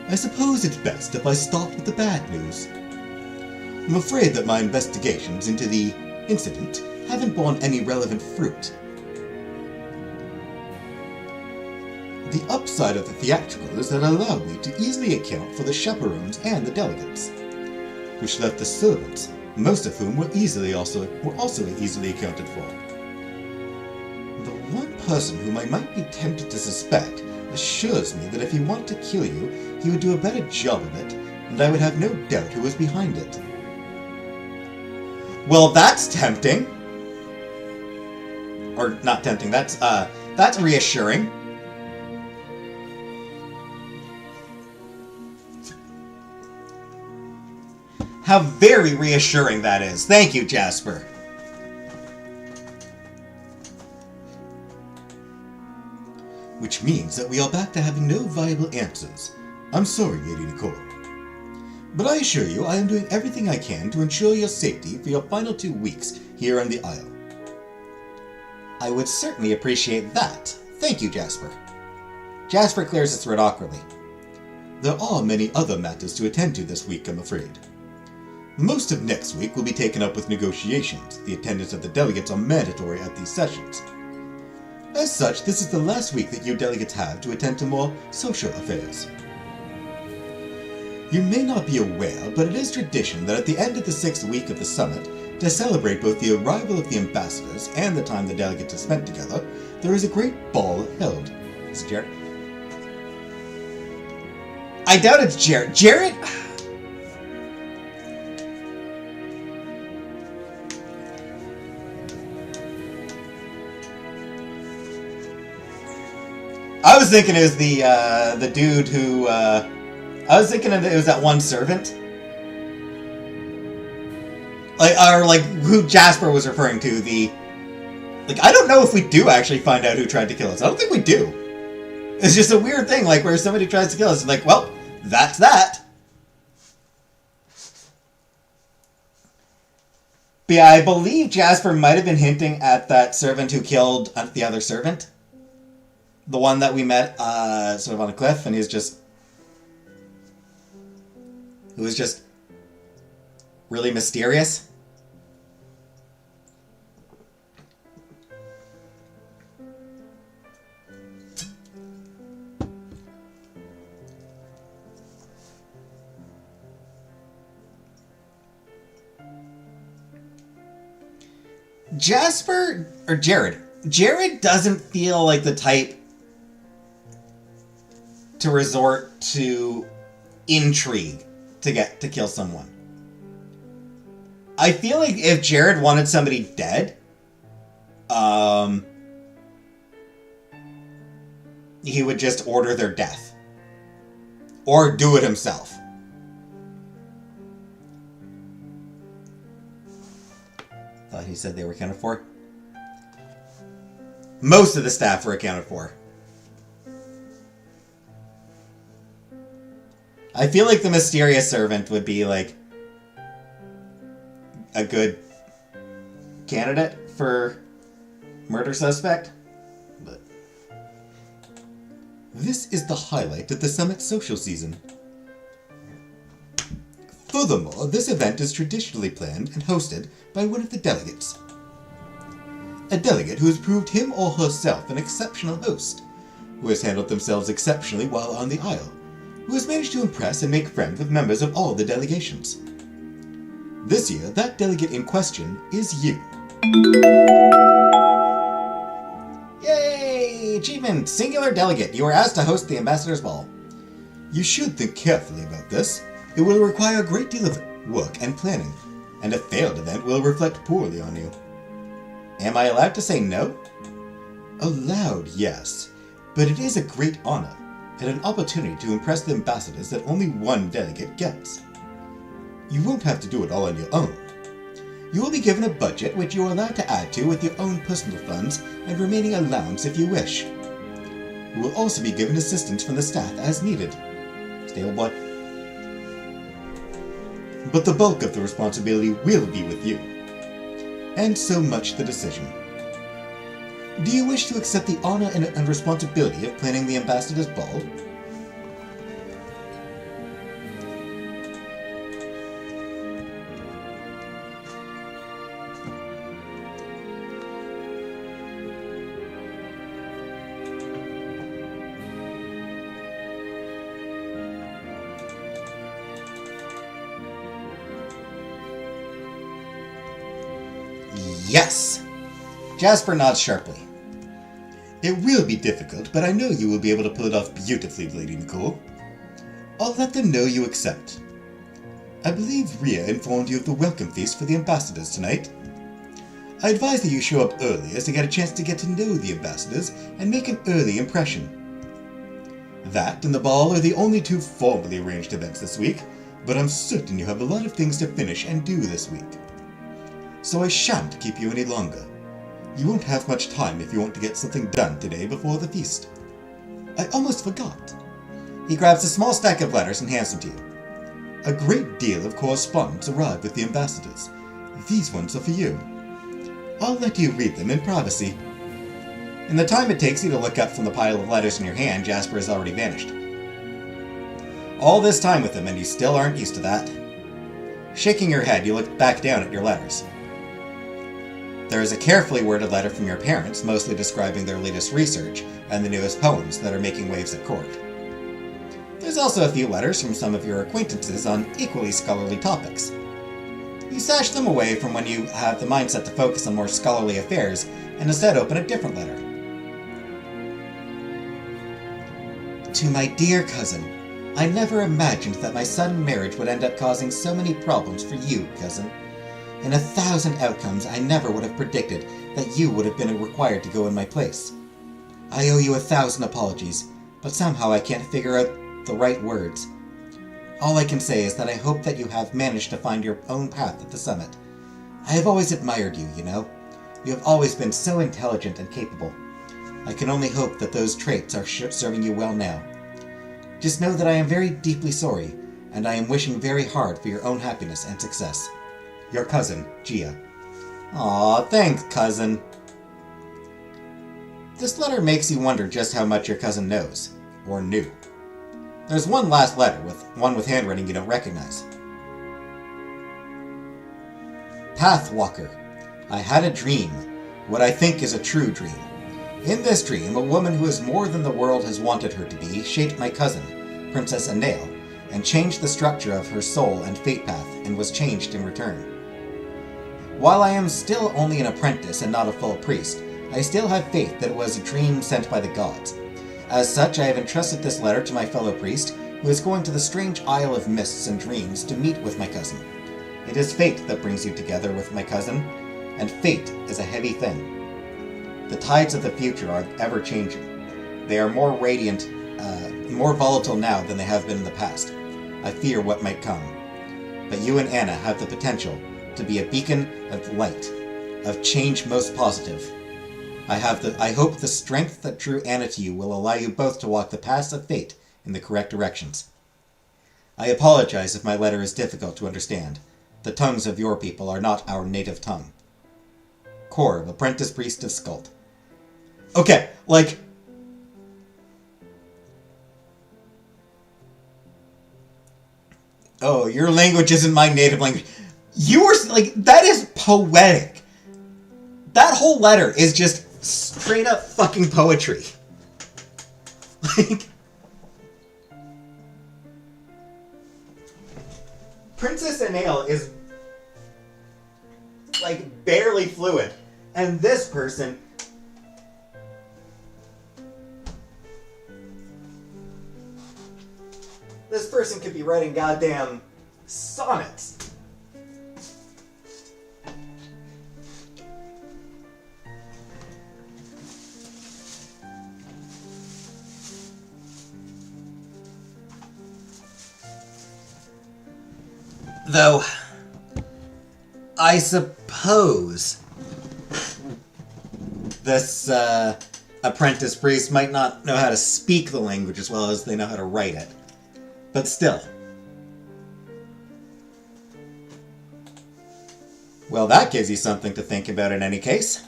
I suppose it's best if I start with the bad news. I'm afraid that my investigations into the incident haven't borne any relevant fruit. The upside of the theatrical is that it allowed me to easily account for the chaperones and the delegates, which left the servants, most of whom were also easily accounted for. The one person whom I might be tempted to suspect assures me that if he wanted to kill you, he would do a better job of it, and I would have no doubt who was behind it. Well, that's tempting. Or not tempting, that's reassuring. How very reassuring that is. Thank you, Jasper. Which means that we are back to having no viable answers. I'm sorry, Lady Nicole. But I assure you I am doing everything I can to ensure your safety for your final 2 weeks here on the Isle. I would certainly appreciate that. Thank you, Jasper. Jasper clears his throat awkwardly. There are many other matters to attend to this week, I'm afraid. Most of next week will be taken up with negotiations. The attendance of the delegates are mandatory at these sessions. As such, this is the last week that you delegates have to attend to more social affairs. You may not be aware, but it is tradition that at the end of the 6th week of the summit, to celebrate both the arrival of the ambassadors and the time the delegates have spent together, there is a great ball held. Is it Jared? I doubt it's Jared. Jared? I was thinking it was the dude who, I was thinking it was that one servant. Like who Jasper was referring to, I don't know if we do actually find out who tried to kill us. I don't think we do. It's just a weird thing, like, where somebody tries to kill us, and like, well, that's that. But yeah, I believe Jasper might have been hinting at that servant who killed the other servant. The one that we met, sort of on a cliff, and he was just really mysterious. Jasper, or Jared. Jared doesn't feel like the type to resort to intrigue to kill someone. I feel like if Jared wanted somebody dead, he would just order their death. Or do it himself. Thought he said they were accounted for. Most of the staff were accounted for. I feel like the mysterious servant would be, like, a good candidate for murder suspect. But this is the highlight of the summit social season. Furthermore, this event is traditionally planned and hosted by one of the delegates. A delegate who has proved him or herself an exceptional host, who has handled themselves exceptionally while on the Isle, who has managed to impress and make friends with members of all the delegations. This year, that delegate in question is you. Yay! Achievement! Singular delegate. You are asked to host the Ambassador's Ball. You should think carefully about this. It will require a great deal of work and planning, and a failed event will reflect poorly on you. Am I allowed to say no? Allowed, yes, but it is a great honor, and an opportunity to impress the ambassadors that only one delegate gets. You won't have to do it all on your own. You will be given a budget which you are allowed to add to with your own personal funds and remaining allowance if you wish. You will also be given assistance from the staff as needed. Stable boy. But the bulk of the responsibility will be with you. And so much the decision. Do you wish to accept the honor and responsibility of planning the Ambassador's Ball? Yes! Jasper nods sharply. It will be difficult, but I know you will be able to pull it off beautifully, Lady Nicole. I'll let them know you accept. I believe Rhea informed you of the welcome feast for the ambassadors tonight. I advise that you show up early as to get a chance to get to know the ambassadors and make an early impression. That and the ball are the only two formally arranged events this week, but I'm certain you have a lot of things to finish and do this week. So I shan't keep you any longer. You won't have much time if you want to get something done today before the feast. I almost forgot. He grabs a small stack of letters and hands them to you. A great deal of correspondence arrived with the ambassadors. These ones are for you. I'll let you read them in privacy. In the time it takes you to look up from the pile of letters in your hand, Jasper has already vanished. All this time with him, and you still aren't used to that. Shaking your head, you look back down at your letters. There is a carefully worded letter from your parents, mostly describing their latest research and the newest poems that are making waves at court. There's also a few letters from some of your acquaintances on equally scholarly topics. You stash them away from when you have the mindset to focus on more scholarly affairs and instead open a different letter. To my dear cousin, I never imagined that my sudden marriage would end up causing so many problems for you, cousin. In 1,000 outcomes, I never would have predicted that you would have been required to go in my place. I owe you 1,000 apologies, but somehow I can't figure out the right words. All I can say is that I hope that you have managed to find your own path at the summit. I have always admired you, you know. You have always been so intelligent and capable. I can only hope that those traits are serving you well now. Just know that I am very deeply sorry, and I am wishing very hard for your own happiness and success. Your cousin, Gia. Aw, thanks, cousin. This letter makes you wonder just how much your cousin knows, or knew. There's one last letter, one with handwriting you don't recognize. Pathwalker. I had a dream, what I think is a true dream. In this dream, a woman who is more than the world has wanted her to be shaped my cousin, Princess Anael, and changed the structure of her soul and fate path, and was changed in return. While I am still only an apprentice and not a full priest, I still have faith that it was a dream sent by the gods. As such, I have entrusted this letter to my fellow priest, who is going to the strange Isle of Mists and Dreams to meet with my cousin. It is fate that brings you together with my cousin, and fate is a heavy thing. The tides of the future are ever-changing. They are more radiant, more volatile now than they have been in the past. I fear what might come. But you and Anna have the potential to be a beacon of light, of change most positive. I hope the strength that drew Anna to you will allow you both to walk the paths of fate in the correct directions. I apologize if my letter is difficult to understand. The tongues of your people are not our native tongue. Corv, apprentice priest of Skuld. Okay, like... Oh, your language isn't my native language. You were, like, that is poetic. That whole letter is just straight up fucking poetry. Like, Princess Anael is, like, barely fluent. And this person... This person could be writing goddamn sonnets. Though, I suppose this apprentice priest might not know how to speak the language as well as they know how to write it. But still. Well, that gives you something to think about in any case.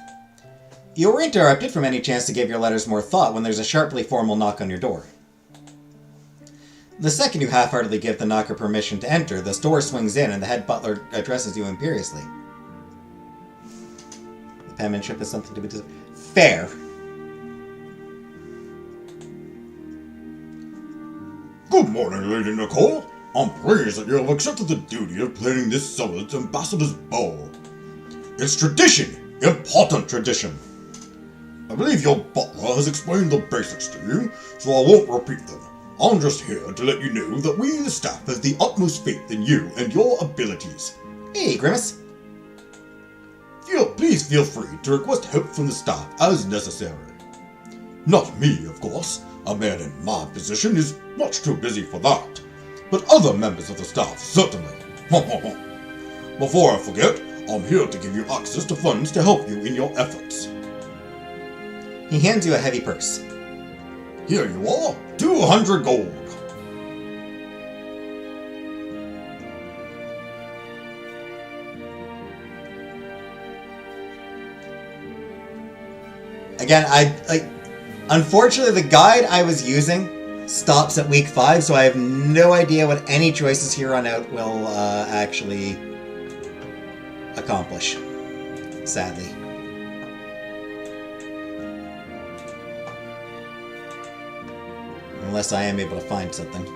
You were interrupted from any chance to give your letters more thought when there's a sharply formal knock on your door. The second you half-heartedly give the knocker permission to enter, the door swings in and the head butler addresses you imperiously. The penmanship is something to be fair. Good morning, Lady Nicole. I'm pleased that you have accepted the duty of planning this summer's ambassador's ball. It's tradition, important tradition. I believe your butler has explained the basics to you, so I won't repeat them. I'm just here to let you know that we, the staff, have the utmost faith in you and your abilities. Hey, Grimace. Please feel free to request help from the staff as necessary. Not me, of course. A man in my position is much too busy for that. But other members of the staff, certainly. Before I forget, I'm here to give you access to funds to help you in your efforts. He hands you a heavy purse. Here you are, 200 gold. Again, unfortunately, the guide I was using stops at week 5, so I have no idea what any choices here on out will actually accomplish. Sadly. Unless I am able to find something.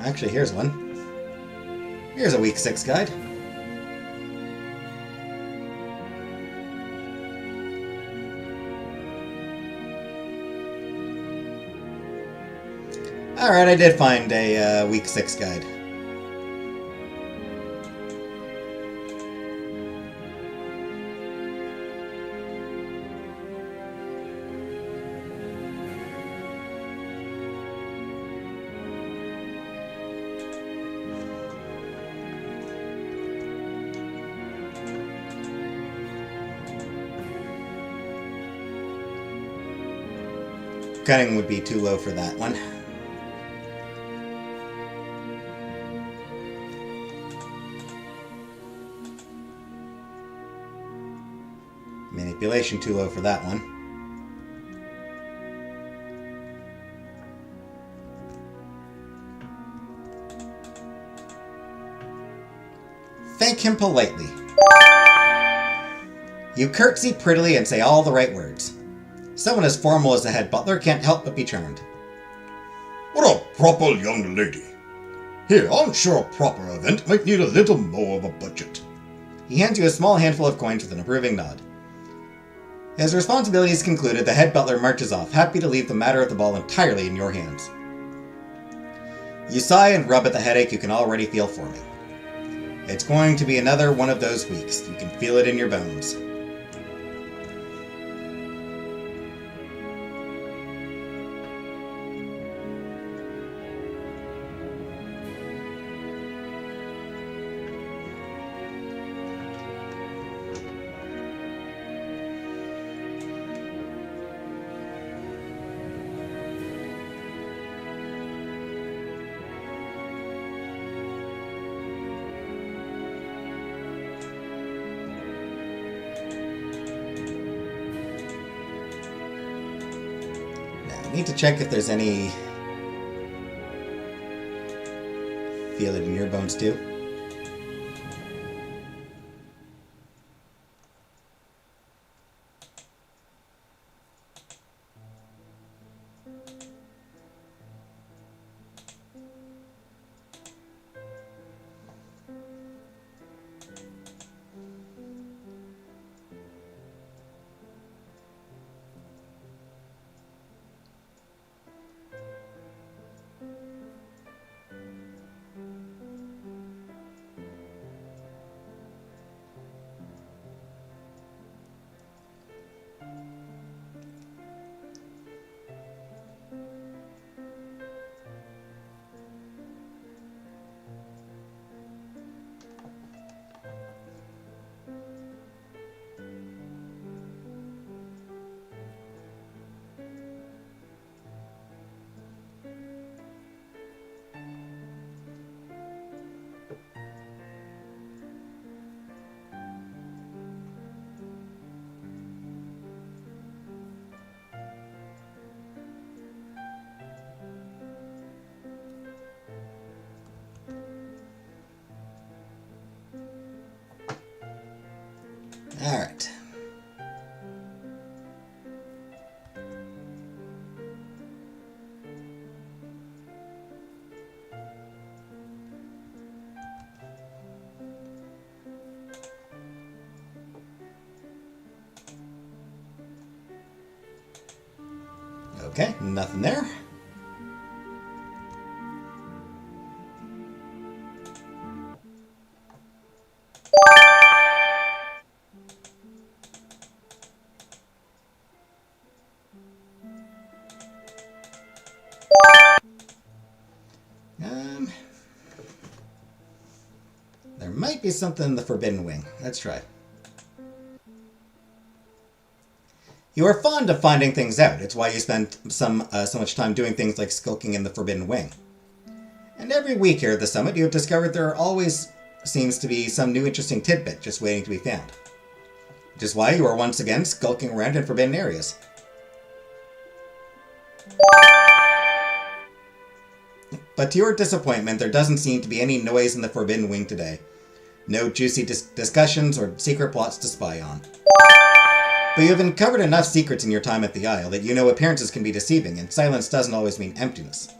Actually, here's one. Here's a week 6 guide. Alright, I did find a week 6 guide. Cunning would be too low for that one. Manipulation too low for that one. Thank him politely. You curtsy prettily and say all the right words. Someone as formal as the head butler can't help but be charmed. What a proper young lady. Here, I'm sure a proper event might need a little more of a budget. He hands you a small handful of coins with an approving nod. His responsibilities concluded, the head butler marches off, happy to leave the matter of the ball entirely in your hands. You sigh and rub at the headache you can already feel forming. It's going to be another one of those weeks. You can feel it in your bones. I need to check if there's any feel it in your bones too. All right. Okay, nothing there. There might be something in the Forbidden Wing. Let's try. You are fond of finding things out. It's why you spend so much time doing things like skulking in the Forbidden Wing. And every week here at the summit, you have discovered there always seems to be some new interesting tidbit just waiting to be found. Which is why you are once again skulking around in forbidden areas. But to your disappointment, there doesn't seem to be any noise in the Forbidden Wing today. No juicy discussions or secret plots to spy on. But you have uncovered enough secrets in your time at the Isle that you know appearances can be deceiving, and silence doesn't always mean emptiness.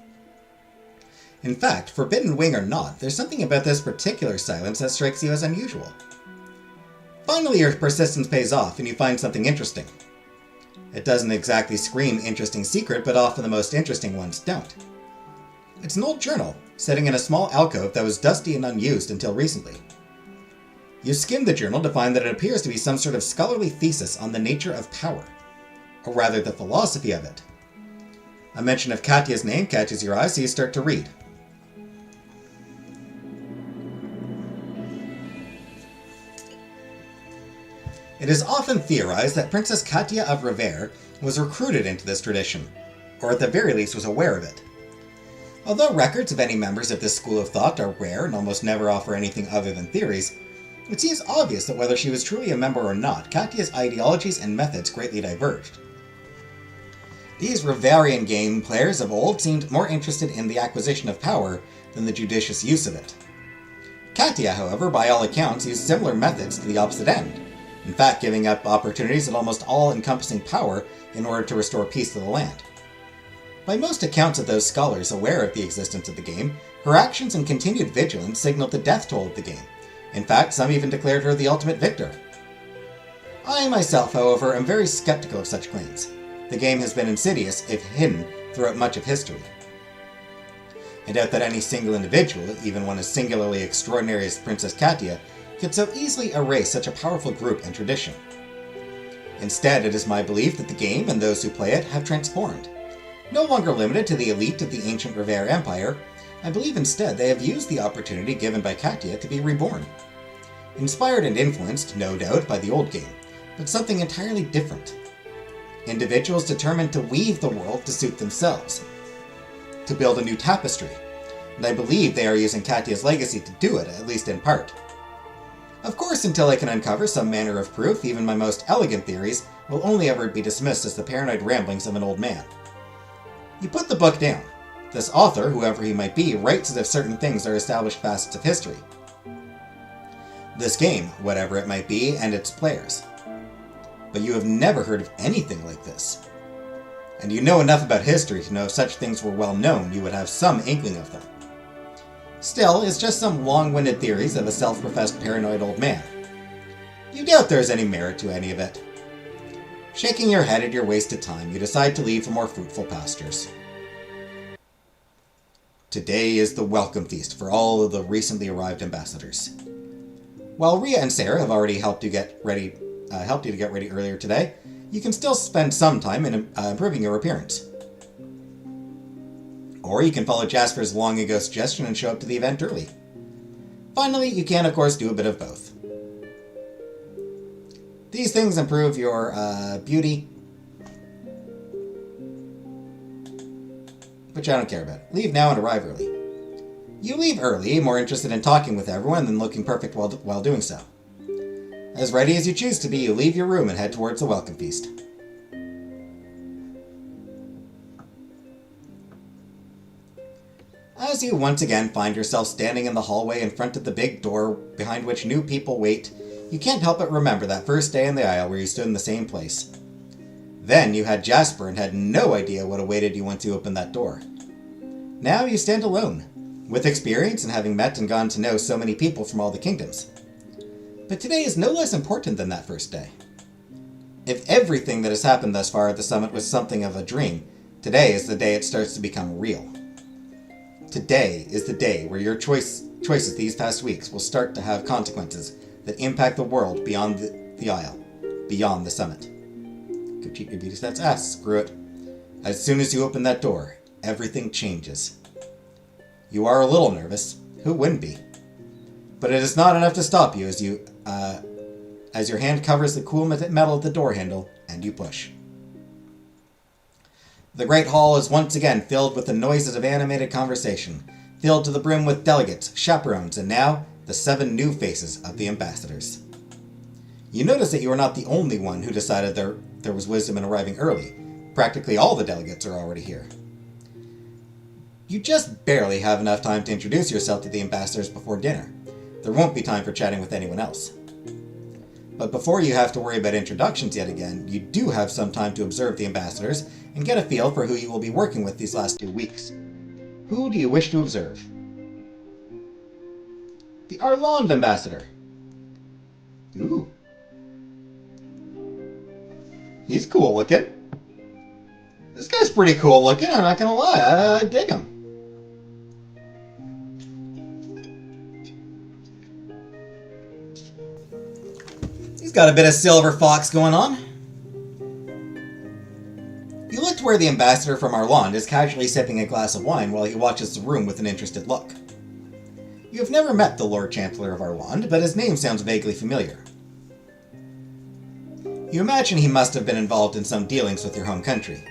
In fact, Forbidden Wing or not, there's something about this particular silence that strikes you as unusual. Finally, your persistence pays off, and you find something interesting. It doesn't exactly scream interesting secret, but often the most interesting ones don't. It's an old journal, sitting in a small alcove that was dusty and unused until recently. You skim the journal to find that it appears to be some sort of scholarly thesis on the nature of power, or rather the philosophy of it. A mention of Katya's name catches your eye, so you start to read. It is often theorized that Princess Katya of Revere was recruited into this tradition, or at the very least was aware of it. Although records of any members of this school of thought are rare and almost never offer anything other than theories, it seems obvious that whether she was truly a member or not, Katya's ideologies and methods greatly diverged. These Reverian game players of old seemed more interested in the acquisition of power than the judicious use of it. Katya, however, by all accounts, used similar methods to the opposite end, in fact giving up opportunities at almost all-encompassing power in order to restore peace to the land. By most accounts of those scholars aware of the existence of the game, her actions and continued vigilance signaled the death toll of the game. In fact, some even declared her the ultimate victor. I myself, however, am very skeptical of such claims. The game has been insidious, if hidden, throughout much of history. I doubt that any single individual, even one as singularly extraordinary as Princess Katia, could so easily erase such a powerful group and tradition. Instead, it is my belief that the game and those who play it have transformed. No longer limited to the elite of the ancient Revere Empire, I believe instead they have used the opportunity given by Katia to be reborn. Inspired and influenced, no doubt, by the old game, but something entirely different. Individuals determined to weave the world to suit themselves, to build a new tapestry, and I believe they are using Katia's legacy to do it, at least in part. Of course, until I can uncover some manner of proof, even my most elegant theories will only ever be dismissed as the paranoid ramblings of an old man. You put the book down. This author, whoever he might be, writes as if certain things are established facets of history. This game, whatever it might be, and its players. But you have never heard of anything like this. And you know enough about history to know if such things were well known, you would have some inkling of them. Still, it's just some long-winded theories of a self-professed paranoid old man. You doubt there is any merit to any of it. Shaking your head at your wasted time, you decide to leave for more fruitful pastures. Today is the welcome feast for all of the recently arrived ambassadors. While Rhea and Sarah have already helped you to get ready earlier today, you can still spend some time in improving your appearance. Or you can follow Jasper's long-ago suggestion and show up to the event early. Finally, you can of course do a bit of both. These things improve your beauty, which I don't care about. Leave now and arrive early. You leave early, more interested in talking with everyone than looking perfect while doing so. As ready as you choose to be, you leave your room and head towards the welcome feast. As you once again find yourself standing in the hallway in front of the big door behind which new people wait, you can't help but remember that first day in the aisle where you stood in the same place. Then you had Jasper and had no idea what awaited you once you opened that door. Now you stand alone, with experience and having met and gotten to know so many people from all the kingdoms. But today is no less important than that first day. If everything that has happened thus far at the summit was something of a dream, today is the day it starts to become real. Today is the day where your choices these past weeks will start to have consequences that impact the world beyond the aisle, beyond the summit. Go cheat your beauty stats? Screw it. As soon as you open that door, everything changes. You are a little nervous. Who wouldn't be? But it is not enough to stop you as your hand covers the cool metal of the door handle and you push. The great hall is once again filled with the noises of animated conversation, filled to the brim with delegates, chaperones, and now the 7 new faces of the ambassadors. You notice that you are not the only one who decided there was wisdom in arriving early. Practically all the delegates are already here. You just barely have enough time to introduce yourself to the ambassadors before dinner. There won't be time for chatting with anyone else. But before you have to worry about introductions yet again, you do have some time to observe the ambassadors and get a feel for who you will be working with these last 2 weeks. Who do you wish to observe? The Arlande ambassador. Ooh. He's cool looking. This guy's pretty cool looking, I'm not gonna lie. I dig him. He's got a bit of silver fox going on. You look to where the ambassador from Arlande is casually sipping a glass of wine while he watches the room with an interested look. You have never met the Lord Chancellor of Arlande, but his name sounds vaguely familiar. You imagine he must have been involved in some dealings with your home country.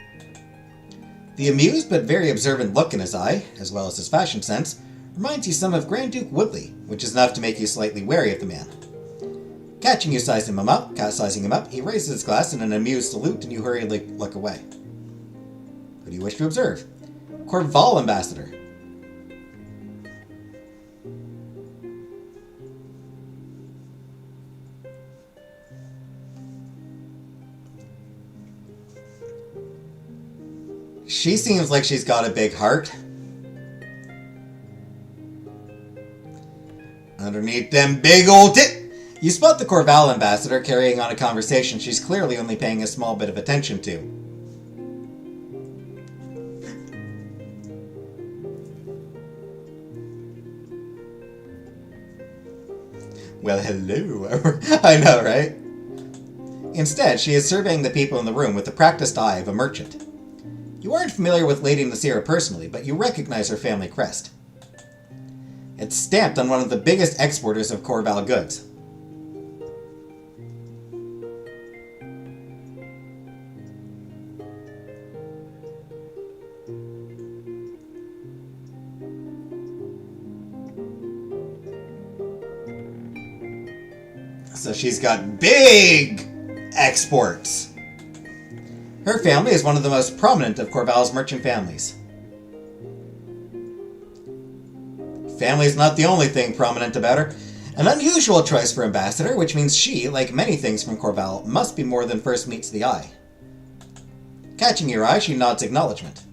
The amused but very observant look in his eye, as well as his fashion sense, reminds you some of Grand Duke Woodley, which is enough to make you slightly wary of the man. Catching you sizing him up, he raises his glass in an amused salute and you hurriedly look away. Who do you wish to observe? Corval ambassador. She seems like she's got a big heart. Underneath them big old You spot the Corval ambassador carrying on a conversation she's clearly only paying a small bit of attention to. Well, hello. I know, right? Instead, she is surveying the people in the room with the practiced eye of a merchant. You aren't familiar with Lady Nasira personally, but you recognize her family crest. It's stamped on one of the biggest exporters of Corval goods. So she's got big exports. Her family is one of the most prominent of Corval's merchant families. Family is not the only thing prominent about her. An unusual choice for ambassador, which means she, like many things from Corval, must be more than first meets the eye. Catching your eye, she nods acknowledgement.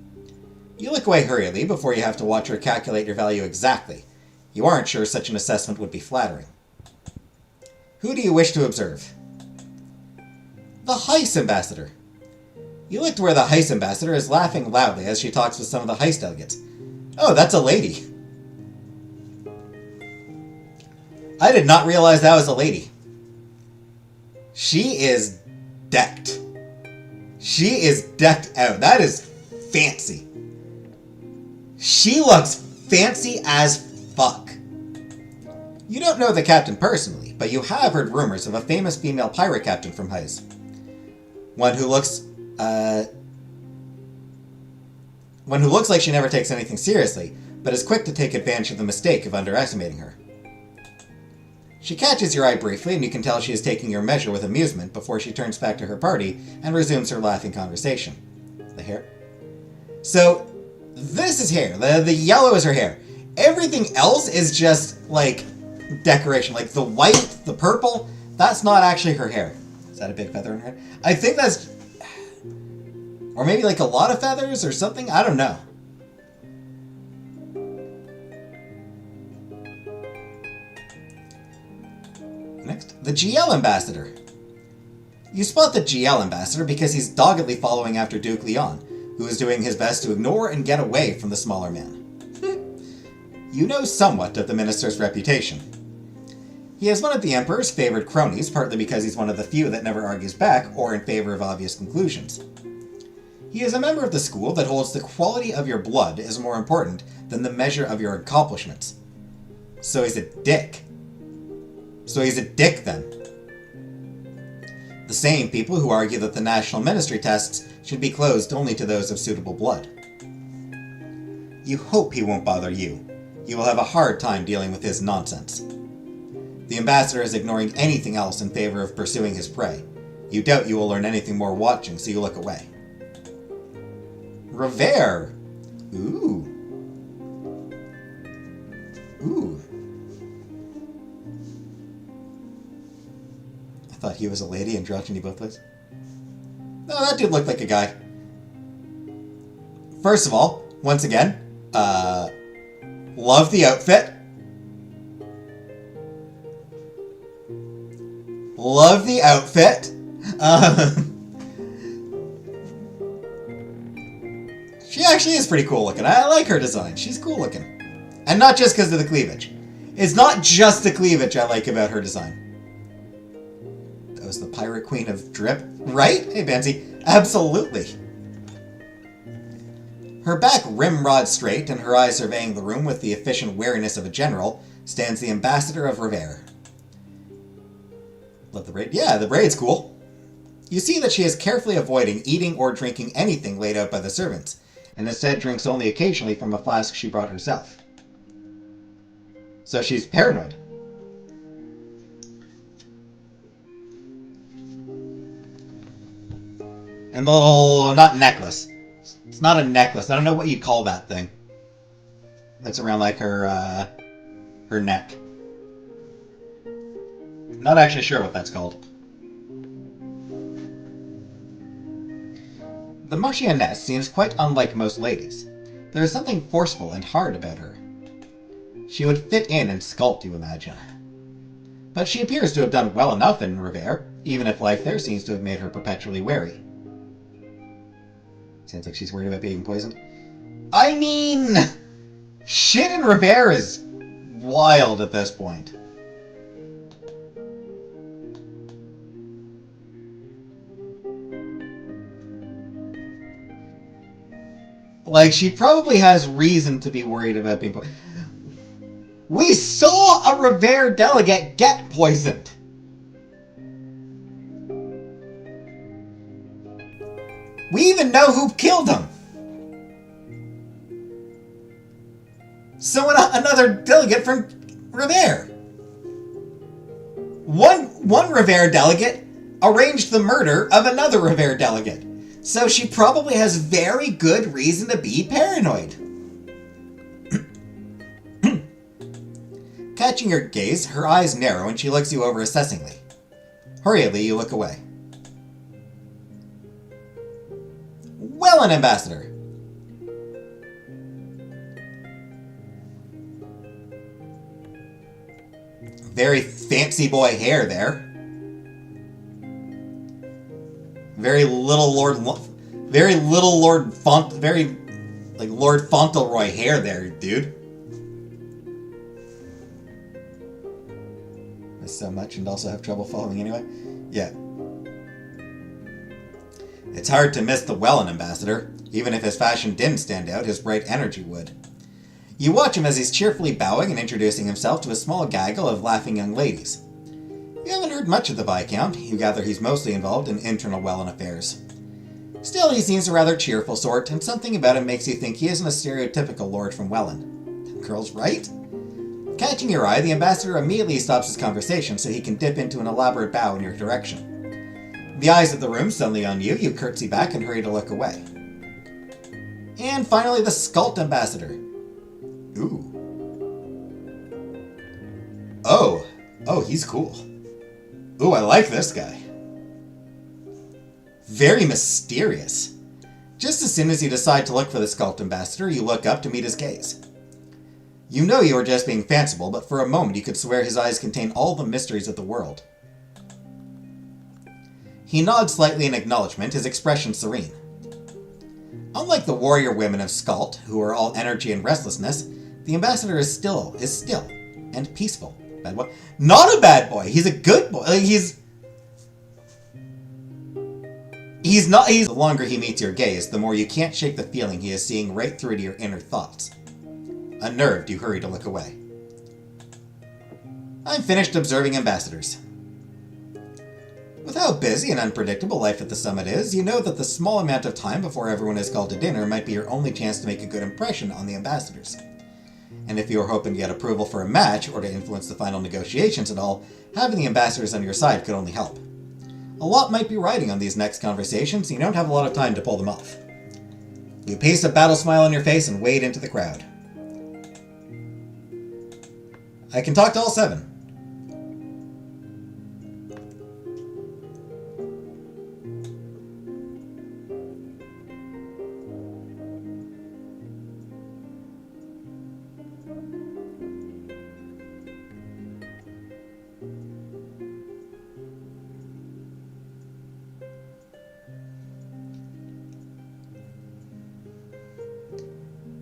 You look away hurriedly before you have to watch her calculate your value exactly. You aren't sure such an assessment would be flattering. Who do you wish to observe? The Heist ambassador. You look to where the Heist ambassador is laughing loudly as she talks with some of the Heist delegates. Oh, that's a lady. I did not realize that was a lady. She is decked. She is decked out. That is fancy. She looks fancy as fuck. You don't know the captain personally, but you have heard rumors of a famous female pirate captain from Heist. One who looks like she never takes anything seriously, but is quick to take advantage of the mistake of underestimating her. She catches your eye briefly, and you can tell she is taking your measure with amusement before she turns back to her party and resumes her laughing conversation. The hair? So, this is hair. The yellow is her hair. Everything else is just, like, decoration. Like, the white, the purple, that's not actually her hair. Is that a big feather in her head? I think that's... Or maybe, like, a lot of feathers or something? I don't know. Next, the GL Ambassador. You spot the GL Ambassador because he's doggedly following after Duke Leon, who is doing his best to ignore and get away from the smaller man. You know somewhat of the minister's reputation. He is one of the Emperor's favored cronies, partly because he's one of the few that never argues back or in favor of obvious conclusions. He is a member of the school that holds the quality of your blood is more important than the measure of your accomplishments. So he's a dick. So he's a dick, then. The same people who argue that the national ministry tests should be closed only to those of suitable blood. You hope he won't bother you. You will have a hard time dealing with his nonsense. The ambassador is ignoring anything else in favor of pursuing his prey. You doubt you will learn anything more watching, so you look away. Revere! Ooh. Ooh. I thought he was a lady and androgyny both ways. No, that dude looked like a guy. First of all, once again, love the outfit. Love the outfit. She actually is pretty cool looking. I like her design. She's cool looking. And not just because of the cleavage. It's not just the cleavage I like about her design. That was the Pirate Queen of Drip, right? Hey, Bansi. Absolutely. Her back rimrod straight and her eyes surveying the room with the efficient wariness of a general stands the ambassador of Revere. Love the braid. Yeah, the braid's cool. You see that she is carefully avoiding eating or drinking anything laid out by the servants, and instead drinks only occasionally from a flask she brought herself. So she's paranoid. And the little, not necklace. It's not a necklace. I don't know what you call that thing. That's around like her neck. Not actually sure what that's called. The Marchioness seems quite unlike most ladies. There is something forceful and hard about her. She would fit in and sculpt, you imagine. But she appears to have done well enough in Revere, even if life there seems to have made her perpetually wary. Sounds like she's worried about being poisoned. I mean, shit in Revere is wild at this point. Like, she probably has reason to be worried about being poisoned. We saw a Revere delegate get poisoned! We even know who killed him! So another delegate from Revere. One Revere delegate arranged the murder of another Revere delegate. So she probably has very good reason to be paranoid. Catching your gaze, her eyes narrow and she looks you over assessingly. Hurriedly, you look away. Well, an ambassador. Very fancy boy hair there. Very little Lord Fauntleroy hair there, dude. So much and also have trouble following anyway. Yeah. It's hard to miss the Welland ambassador. Even if his fashion didn't stand out, his bright energy would. You watch him as he's cheerfully bowing and introducing himself to a small gaggle of laughing young ladies. You haven't heard much of the Viscount. You gather he's mostly involved in internal Welland affairs. Still, he seems a rather cheerful sort, and something about him makes you think he isn't a stereotypical lord from Welland. The girl's right. Catching your eye, the ambassador immediately stops his conversation so he can dip into an elaborate bow in your direction. The eyes of the room suddenly on you, you curtsy back and hurry to look away. And finally, the Skult ambassador. Ooh. Oh, he's cool. Ooh, I like this guy. Very mysterious. Just as soon as you decide to look for the Skult ambassador, you look up to meet his gaze. You know you are just being fanciful, but for a moment you could swear his eyes contain all the mysteries of the world. He nods slightly in acknowledgement, his expression serene. Unlike the warrior women of Skult, who are all energy and restlessness, the ambassador is still and peaceful. Bad boy. Not a bad boy. He's a good boy. The longer he meets your gaze, the more you can't shake the feeling he is seeing right through to your inner thoughts. Unnerved, you hurry to look away. I'm finished observing ambassadors. With how busy and unpredictable life at the summit is, you know that the small amount of time before everyone is called to dinner might be your only chance to make a good impression on the ambassadors. And if you are hoping to get approval for a match, or to influence the final negotiations at all, having the ambassadors on your side could only help. A lot might be riding on these next conversations, and you don't have a lot of time to pull them off. You paste a battle smile on your face and wade into the crowd. I can talk to all 7.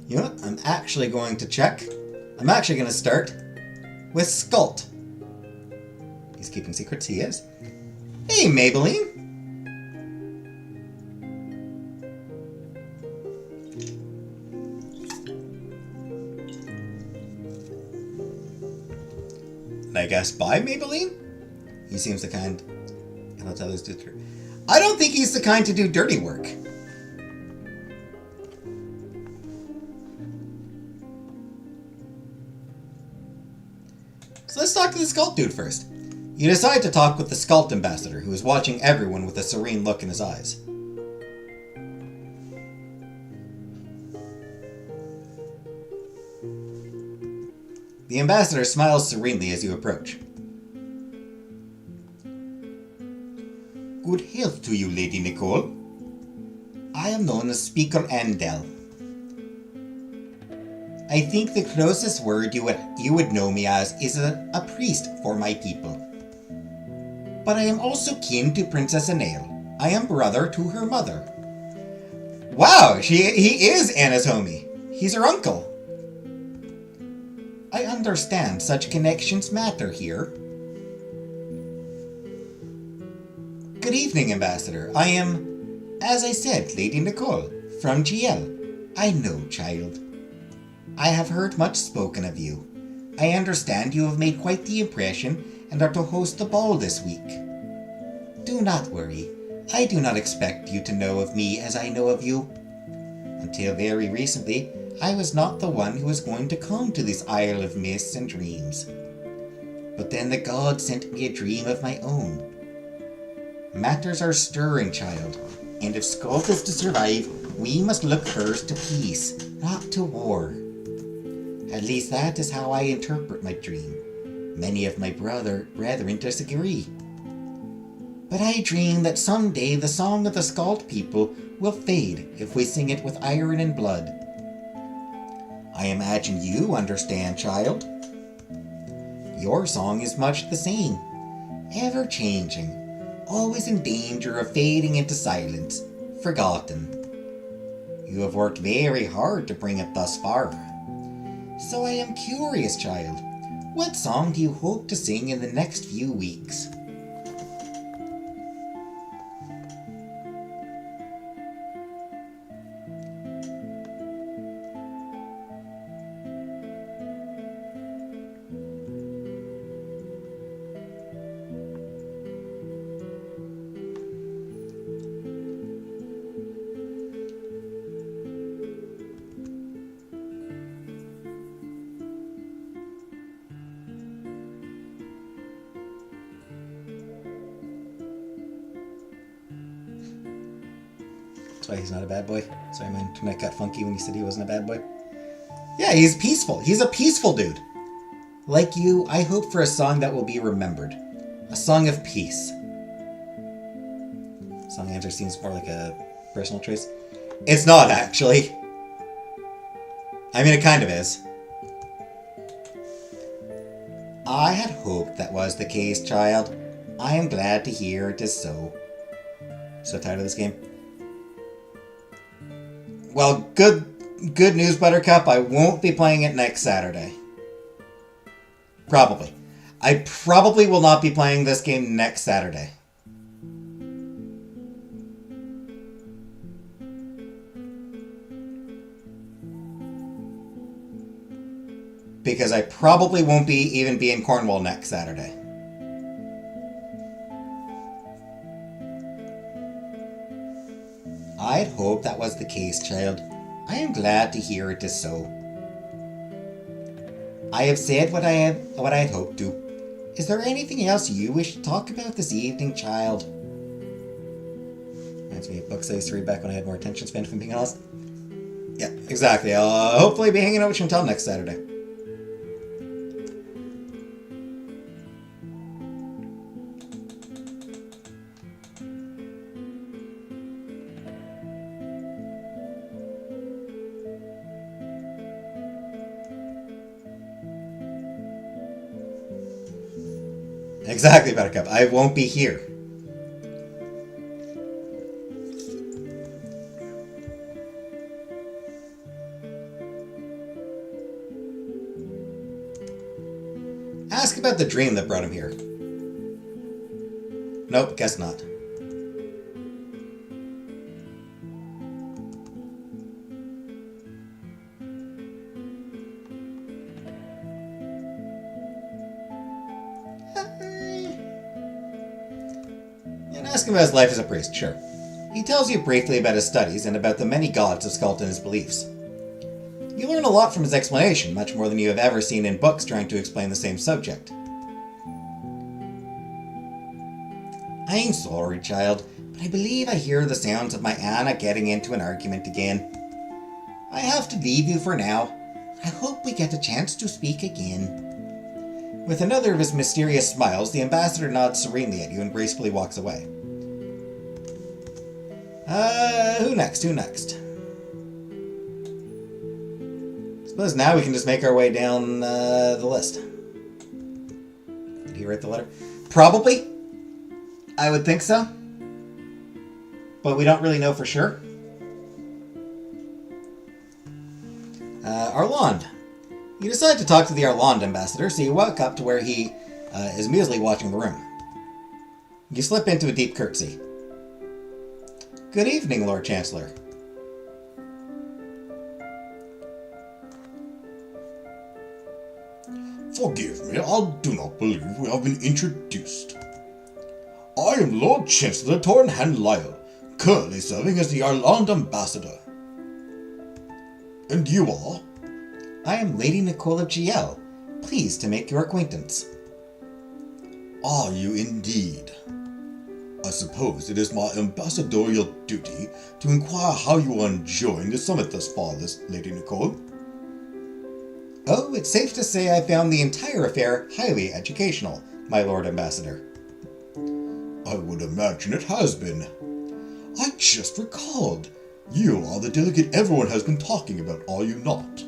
You know what? I'm actually going to start with Skult. He's keeping secrets, he is. Hey, Maybelline! And I guess bye, Maybelline? He seems the kind and lets others do through. I don't think he's the kind to do dirty work. So let's talk to the Skult dude first. You decide to talk with the Skult ambassador, who is watching everyone with a serene look in his eyes. The ambassador smiles serenely as you approach. Good health to you, Lady Nicole. I am known as Speaker Andel. I think the closest word you would know me as is a priest for my people. But I am also kin to Princess Anael. I am brother to her mother. Wow, he is Anna's homie. He's her uncle. I understand such connections matter here. Good evening, Ambassador. I am, as I said, Lady Nicole, from GL. I know, child. I have heard much spoken of you. I understand you have made quite the impression and are to host the ball this week. Do not worry. I do not expect you to know of me as I know of you. Until very recently, I was not the one who was going to come to this Isle of Mists and Dreams. But then the gods sent me a dream of my own. Matters are stirring, child, and if Skald is to survive, we must look first to peace, not to war. At least that is how I interpret my dream. Many of my brethren disagree. But I dream that someday the song of the Skald people will fade if we sing it with iron and blood. I imagine you understand, child. Your song is much the same, ever-changing, always in danger of fading into silence, forgotten. You have worked very hard to bring it thus far. So I am curious, child, what song do you hope to sing in the next few weeks? That's why he's not a bad boy. Sorry, my internet got funky when you said he wasn't a bad boy. Yeah, he's peaceful. He's a peaceful dude. Like you, I hope for a song that will be remembered. A song of peace. Song answer seems more like a personal choice. It's not, actually. I mean, it kind of is. I had hoped that was the case, child. I am glad to hear it is so. So tired of this game. Well, good news, Buttercup. I won't be playing it next Saturday. Probably. I probably will not be playing this game next Saturday. Because I probably won't even be in Cornwall next Saturday. I'd hoped that was the case, child. I am glad to hear it is so. I have said what I had hoped to. Is there anything else you wish to talk about this evening, child? Reminds me of books I used to read back when I had more attention span, if I'm being honest. Yeah, exactly. I'll hopefully be hanging out with you until next Saturday. Exactly, Buttercup. I won't be here. Ask about the dream that brought him here. Nope, guess not. Ask him about his life as a priest, sure. He tells you briefly about his studies and about the many gods of Skald and his beliefs. You learn a lot from his explanation, much more than you have ever seen in books trying to explain the same subject. I'm sorry, child, but I believe I hear the sounds of my Anna getting into an argument again. I have to leave you for now. I hope we get a chance to speak again. With another of his mysterious smiles, the ambassador nods serenely at you and gracefully walks away. Who next? Suppose now we can just make our way down the list. Did he write the letter? Probably. I would think so. But we don't really know for sure. Arland. You decide to talk to the Arland ambassador, so you walk up to where he is amusedly watching the room. You slip into a deep curtsy. Good evening, Lord Chancellor. Forgive me, I do not believe we have been introduced. I am Lord Chancellor Tornhan Lyle, currently serving as the Ireland Ambassador. And you are? I am Lady Nicole of GL. Pleased to make your acquaintance. Are you indeed? I suppose it is my ambassadorial duty to inquire how you are enjoying the summit thus far, Lady Nicole. Oh, it's safe to say I found the entire affair highly educational, my Lord Ambassador. I would imagine it has been. I just recalled. You are the delegate everyone has been talking about, are you not?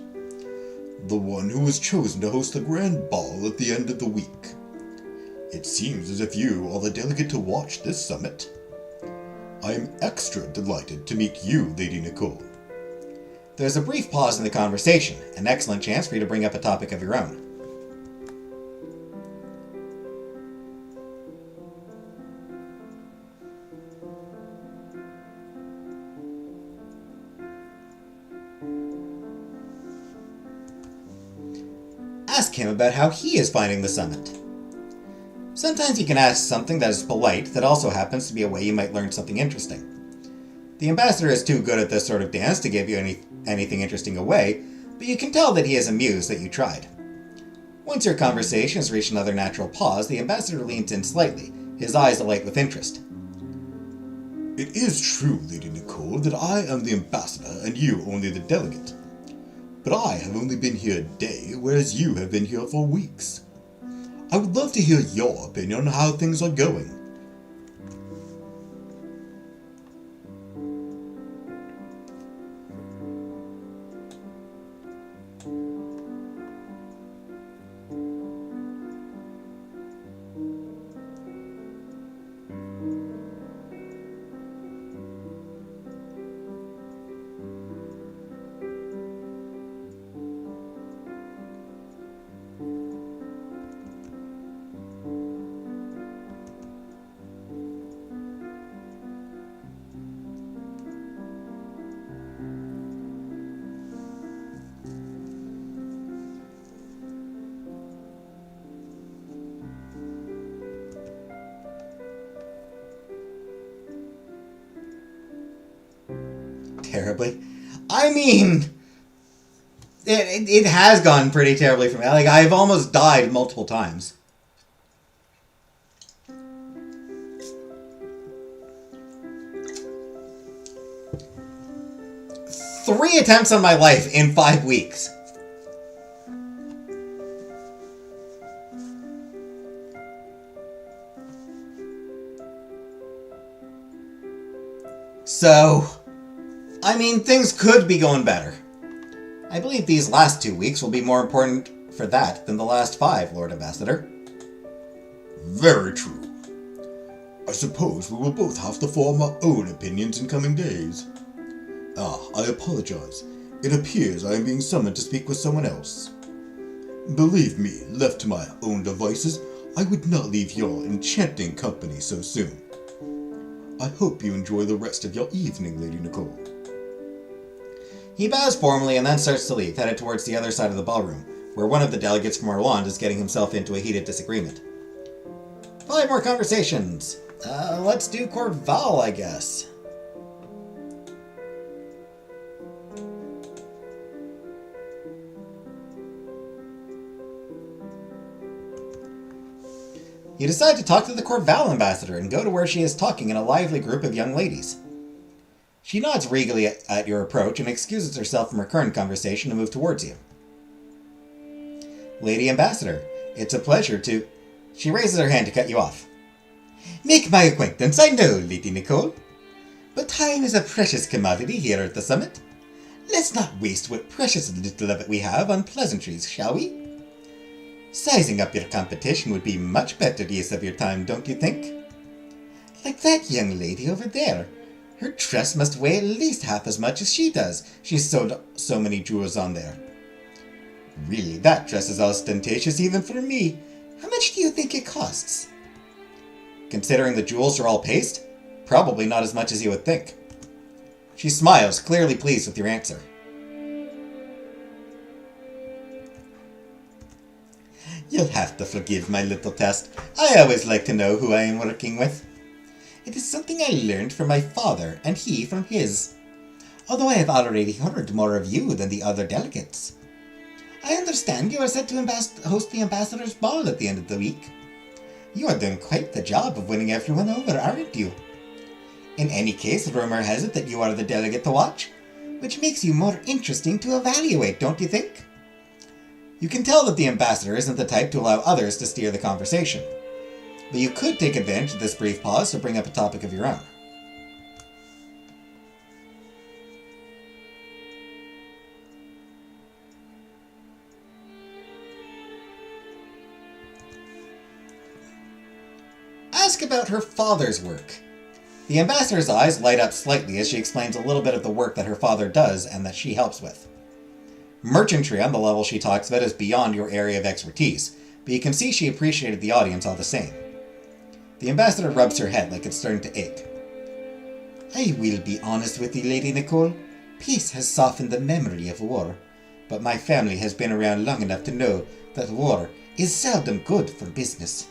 The one who was chosen to host the grand ball at the end of the week. It seems as if you are the delegate to watch this summit. I am extra delighted to meet you, Lady Nicole. There's a brief pause in the conversation, an excellent chance for you to bring up a topic of your own. Ask him about how he is finding the summit. Sometimes you can ask something that is polite that also happens to be a way you might learn something interesting. The ambassador is too good at this sort of dance to give you anything interesting away, but you can tell that he is amused that you tried. Once your conversation has reached another natural pause, the ambassador leans in slightly, his eyes alight with interest. It is true, Lady Nicole, that I am the ambassador and you only the delegate. But I have only been here a day, whereas you have been here for weeks. I would love to hear your opinion on how things are going. Terribly. I mean, it has gone pretty terribly for me. Like, I've almost died multiple times. Three attempts on my life in 5 weeks. So, I mean, things could be going better. I believe these last 2 weeks will be more important for that than the last 5, Lord Ambassador. Very true. I suppose we will both have to form our own opinions in coming days. I apologize. It appears I am being summoned to speak with someone else. Believe me, left to my own devices, I would not leave your enchanting company so soon. I hope you enjoy the rest of your evening, Lady Nicole. He bows formally and then starts to leave, headed towards the other side of the ballroom, where one of the delegates from Orland is getting himself into a heated disagreement. 5 more conversations. Let's do Corval, I guess. You decide to talk to the Corval ambassador and go to where she is talking in a lively group of young ladies. She nods regally at your approach and excuses herself from her current conversation to move towards you. Lady Ambassador, it's a pleasure to... She raises her hand to cut you off. Make my acquaintance, I know, Lady Nicole. But time is a precious commodity here at the summit. Let's not waste what precious little of it we have on pleasantries, shall we? Sizing up your competition would be much better use of your time, don't you think? Like that young lady over there. Her dress must weigh at least half as much as she does. She's sewed so many jewels on there. Really, that dress is ostentatious even for me. How much do you think it costs? Considering the jewels are all paste, probably not as much as you would think. She smiles, clearly pleased with your answer. You'll have to forgive my little test. I always like to know who I am working with. It is something I learned from my father, and he from his. Although I have already heard more of you than the other delegates. I understand you are set to host the ambassador's ball at the end of the week. You are doing quite the job of winning everyone over, aren't you? In any case, rumor has it that you are the delegate to watch, which makes you more interesting to evaluate, don't you think? You can tell that the ambassador isn't the type to allow others to steer the conversation, but you could take advantage of this brief pause to bring up a topic of your own. Ask about her father's work. The ambassador's eyes light up slightly as she explains a little bit of the work that her father does and that she helps with. Merchantry on the level she talks about is beyond your area of expertise, but you can see she appreciated the audience all the same. The ambassador rubs her head like it's starting to ache. I will be honest with you, Lady Nicole. Peace has softened the memory of war, but my family has been around long enough to know that war is seldom good for business.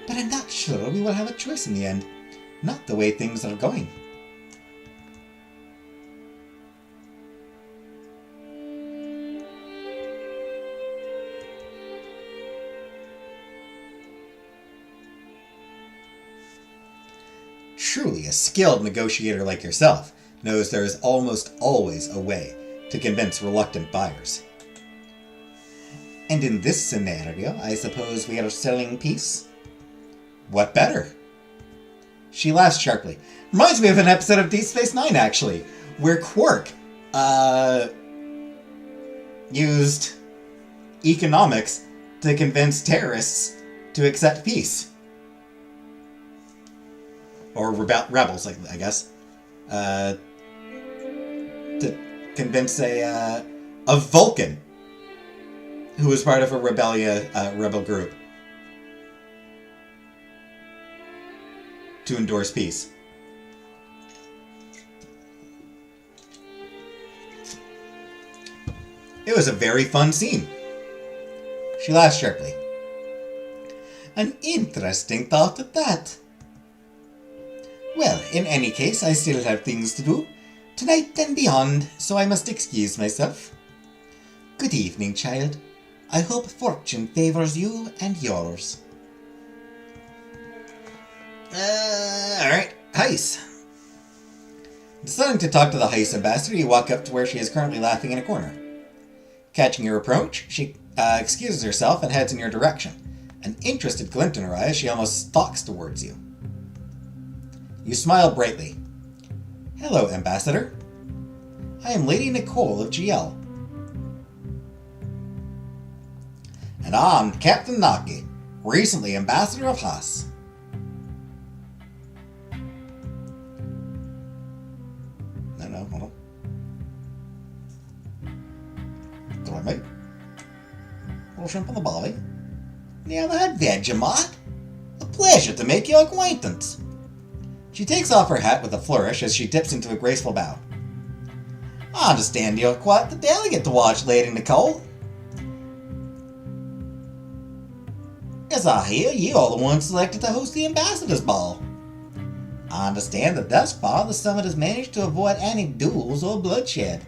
But I'm not sure we will have a choice in the end, not the way things are going. Truly, a skilled negotiator like yourself knows there is almost always a way to convince reluctant buyers. And in this scenario, I suppose we are selling peace? What better? She laughs sharply. Reminds me of an episode of Deep Space Nine, actually, where Quark used economics to convince terrorists to accept peace. Or rebels, I guess. To convince a Vulcan who was part of a rebel group to endorse peace. It was a very fun scene. She laughed sharply. An interesting thought at that. Well, in any case, I still have things to do, tonight and beyond, so I must excuse myself. Good evening, child. I hope fortune favors you and yours. Alright. Heis. Deciding to talk to the Heis ambassador, you walk up to where she is currently laughing in a corner. Catching your approach, she excuses herself and heads in your direction. An interested glint in her eyes, she almost stalks towards you. You smile brightly. Hello, Ambassador. I am Lady Nicole of GL. And I'm Captain Naki, recently Ambassador of Haas. No, hold on. Sorry, mate. Little shrimp on the barbie. Now that Vegemite. A pleasure to make your acquaintance. She takes off her hat with a flourish as she dips into a graceful bow. I understand you're quite the delegate to watch, Lady Nicole. As I hear, you are the one selected to host the Ambassador's Ball. I understand that thus far the summit has managed to avoid any duels or bloodshed.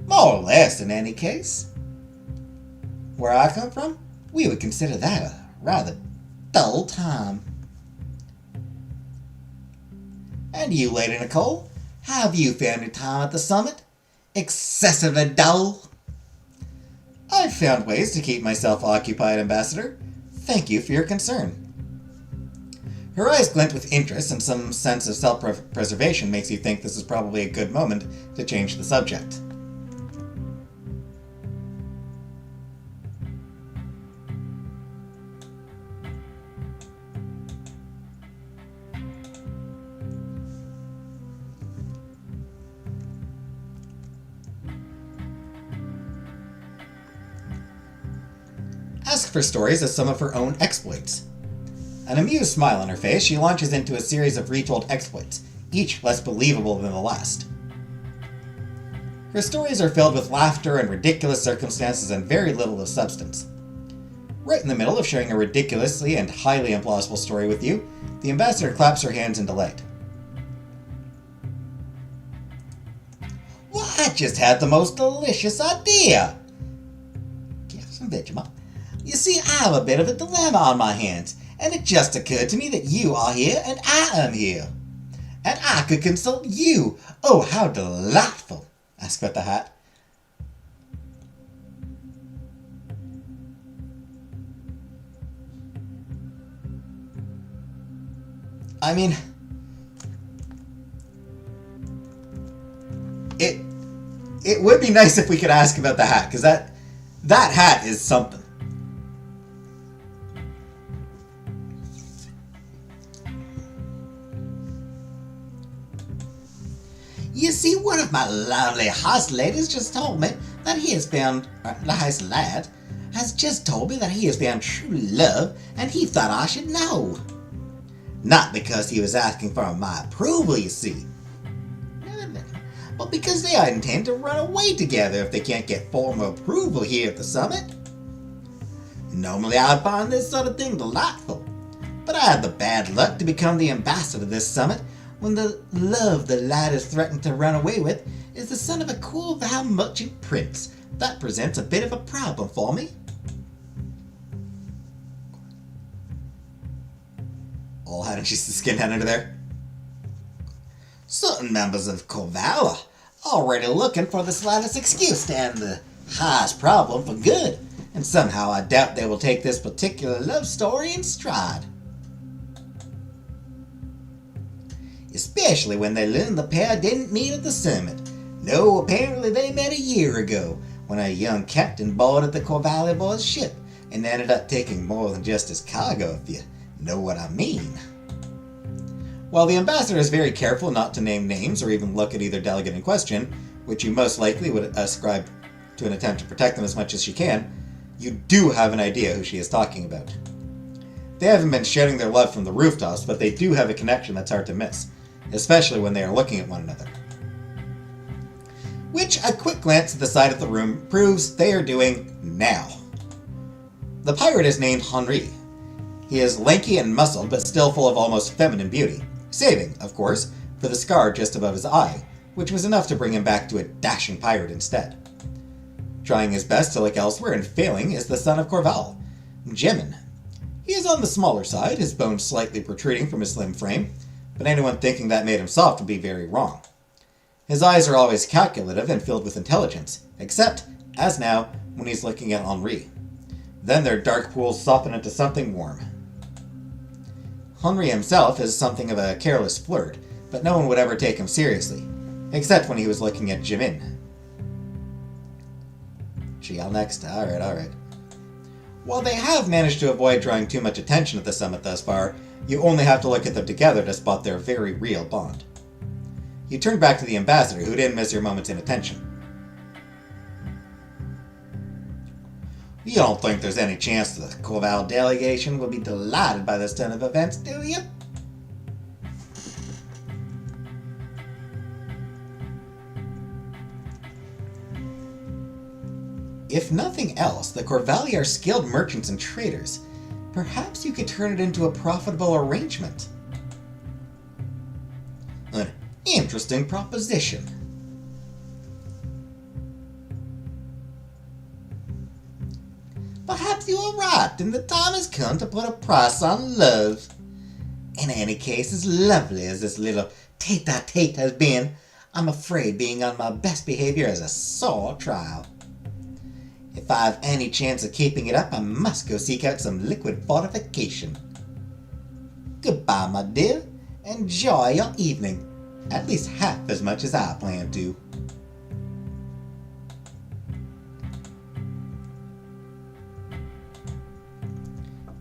More or less, in any case. Where I come from, we would consider that a rather dull time. And you, Lady Nicole, how have you found your time at the summit? Excessively dull? I've found ways to keep myself occupied, Ambassador. Thank you for your concern. Her eyes glint with interest, and some sense of self-preservation makes you think this is probably a good moment to change the subject. Ask for stories of some of her own exploits. An amused smile on her face, she launches into a series of retold exploits, each less believable than the last. Her stories are filled with laughter and ridiculous circumstances and very little of substance. Right in the middle of sharing a ridiculously and highly implausible story with you, the ambassador claps her hands in delight. Well, I just had the most delicious idea! Give some Vegemite. You see, I have a bit of a dilemma on my hands, and it just occurred to me that you are here and I am here. And I could consult you. Oh, how delightful! Asked about the hat. I mean, it would be nice if we could ask about the hat, because that hat is something. You see, one of my lovely house ladies just told me that he has found, house lad, has just told me that he has found true love, and he thought I should know. Not because he was asking for my approval, you see, but because they intend to run away together if they can't get formal approval here at the summit. Normally I'd find this sort of thing delightful, but I had the bad luck to become the ambassador of this summit when the love the lad has threatened to run away with is the son of a Corval merchant prince. That presents a bit of a problem for me. Oh, hadn't she skinned down under there? Certain members of Corval are already looking for the slightest excuse to end the highest problem for good, and somehow I doubt they will take this particular love story in stride. Especially when they learn the pair didn't meet at the summit. No, apparently they met a year ago, when a young captain boarded the Corvallis boy's ship, and ended up taking more than just his cargo, if you know what I mean. While the ambassador is very careful not to name names or even look at either delegate in question, which you most likely would ascribe to an attempt to protect them as much as she can, you do have an idea who she is talking about. They haven't been shouting their love from the rooftops, but they do have a connection that's hard to miss, especially when they are looking at one another. Which a quick glance at the side of the room proves they are doing now. The pirate is named Henri. He is lanky and muscled, but still full of almost feminine beauty, saving, of course, for the scar just above his eye, which was enough to bring him back to a dashing pirate instead. Trying his best to look elsewhere and failing is the son of Corval, Jimin. He is on the smaller side, his bones slightly protruding from his slim frame, but anyone thinking that made him soft would be very wrong. His eyes are always calculative and filled with intelligence, except, as now, when he's looking at Henri. Then their dark pools soften into something warm. Henri himself is something of a careless flirt, but no one would ever take him seriously, except when he was looking at Jimin. Chiel next? Alright. While they have managed to avoid drawing too much attention at the summit thus far, you only have to look at them together to spot their very real bond. You turn back to the ambassador, who didn't miss your moment's inattention. You don't think there's any chance the Corval delegation will be delighted by this turn of events, do you? If nothing else, the Corvalli are skilled merchants and traders. Perhaps you could turn it into a profitable arrangement. An interesting proposition. Perhaps you are right, and the time has come to put a price on love. In any case, as lovely as this little tete-a-tete has been, I'm afraid being on my best behavior is a sore trial. If I have any chance of keeping it up, I must go seek out some liquid fortification. Goodbye, my dear. Enjoy your evening. At least half as much as I plan to.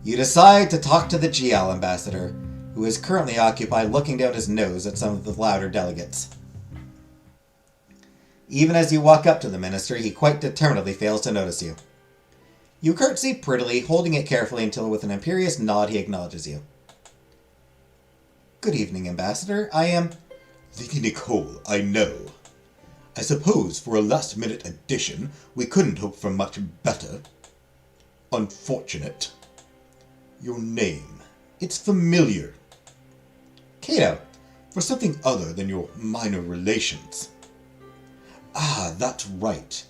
You decide to talk to the GL ambassador, who is currently occupied looking down his nose at some of the louder delegates. Even as you walk up to the minister, he quite determinedly fails to notice you. You curtsy prettily, holding it carefully until with an imperious nod he acknowledges you. Good evening, ambassador. I am... Lady Nicole, I know. I suppose for a last-minute addition, we couldn't hope for much better. Unfortunate. Your name. It's familiar. Cato. For something other than your minor relations. Ah, that's right.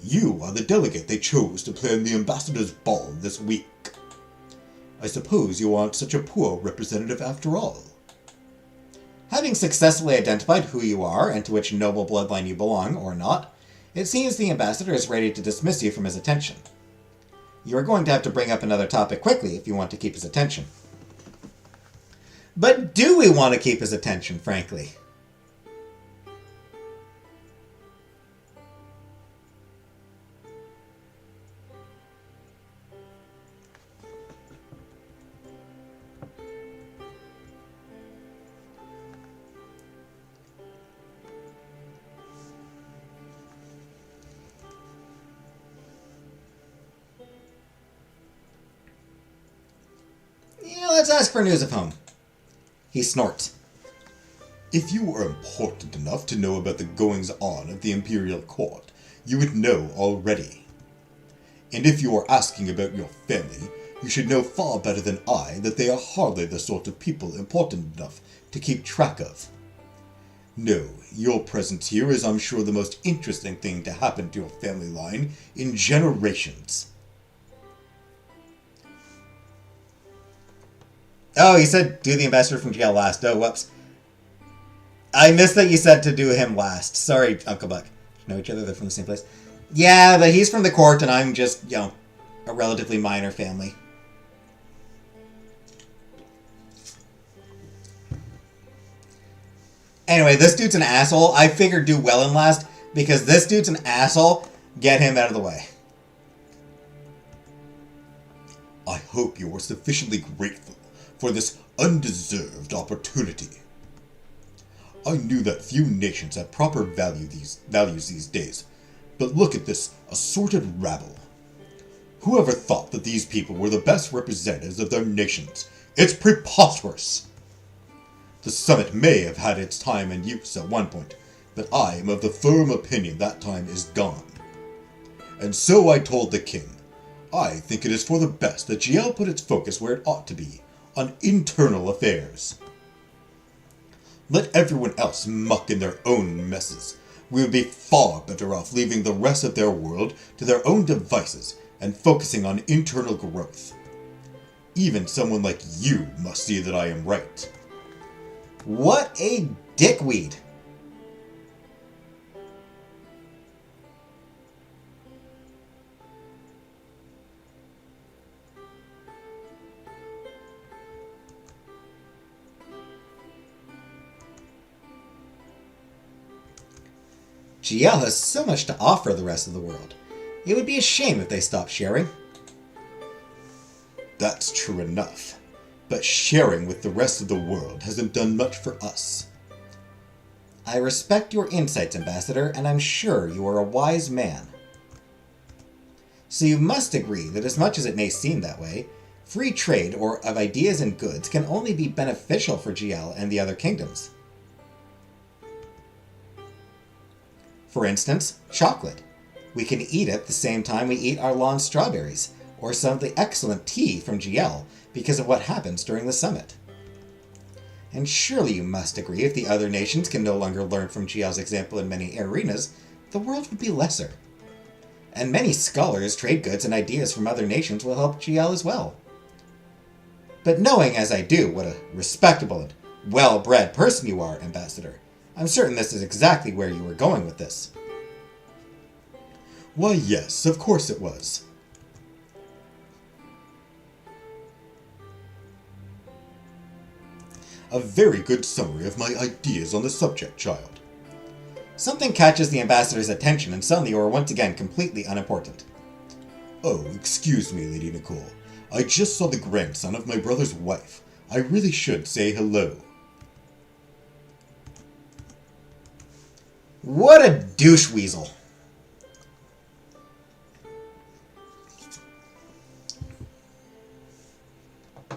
You are the delegate they chose to plan the ambassador's ball this week. I suppose you aren't such a poor representative after all. Having successfully identified who you are and to which noble bloodline you belong, or not, it seems the ambassador is ready to dismiss you from his attention. You are going to have to bring up another topic quickly if you want to keep his attention. But do we want to keep his attention, frankly? Let's ask for news of home. He snorts. If you were important enough to know about the goings-on of the imperial court, you would know already. And if you are asking about your family, you should know far better than I that they are hardly the sort of people important enough to keep track of. No, your presence here is, I'm sure, the most interesting thing to happen to your family line in generations. Oh, you said do the ambassador from jail last. Oh, whoops. I missed that you said to do him last. Sorry, Uncle Buck. Know each other, they're from the same place. Yeah, but he's from the court and I'm just, a relatively minor family. Anyway, this dude's an asshole. I figured do well in last because this dude's an asshole. Get him out of the way. I hope you are sufficiently grateful for this undeserved opportunity. I knew that few nations had proper values these days, but look at this assorted rabble. Whoever thought that these people were the best representatives of their nations? It's preposterous! The summit may have had its time and use at one point, but I am of the firm opinion that time is gone. And so I told the king, I think it is for the best that GL put its focus where it ought to be, on internal affairs. Let everyone else muck in their own messes. We would be far better off leaving the rest of their world to their own devices and focusing on internal growth. Even someone like you must see that I am right. What a dickweed. GL has so much to offer the rest of the world. It would be a shame if they stopped sharing. That's true enough, but sharing with the rest of the world hasn't done much for us. I respect your insights, Ambassador, and I'm sure you are a wise man. So you must agree that as much as it may seem that way, free trade or of ideas and goods can only be beneficial for GL and the other kingdoms. For instance, chocolate. We can eat it the same time we eat our lawn strawberries, or some of the excellent tea from GL because of what happens during the summit. And surely you must agree if the other nations can no longer learn from GL's example in many arenas, the world would be lesser. And many scholars, trade goods, and ideas from other nations will help GL as well. But knowing as I do what a respectable and well-bred person you are, Ambassador, I'm certain this is exactly where you were going with this. Why, yes, of course it was. A very good summary of my ideas on the subject, child. Something catches the ambassador's attention and suddenly you are once again completely unimportant. Oh, excuse me, Lady Nicole. I just saw the grandson of my brother's wife. I really should say hello. What a douche weasel. I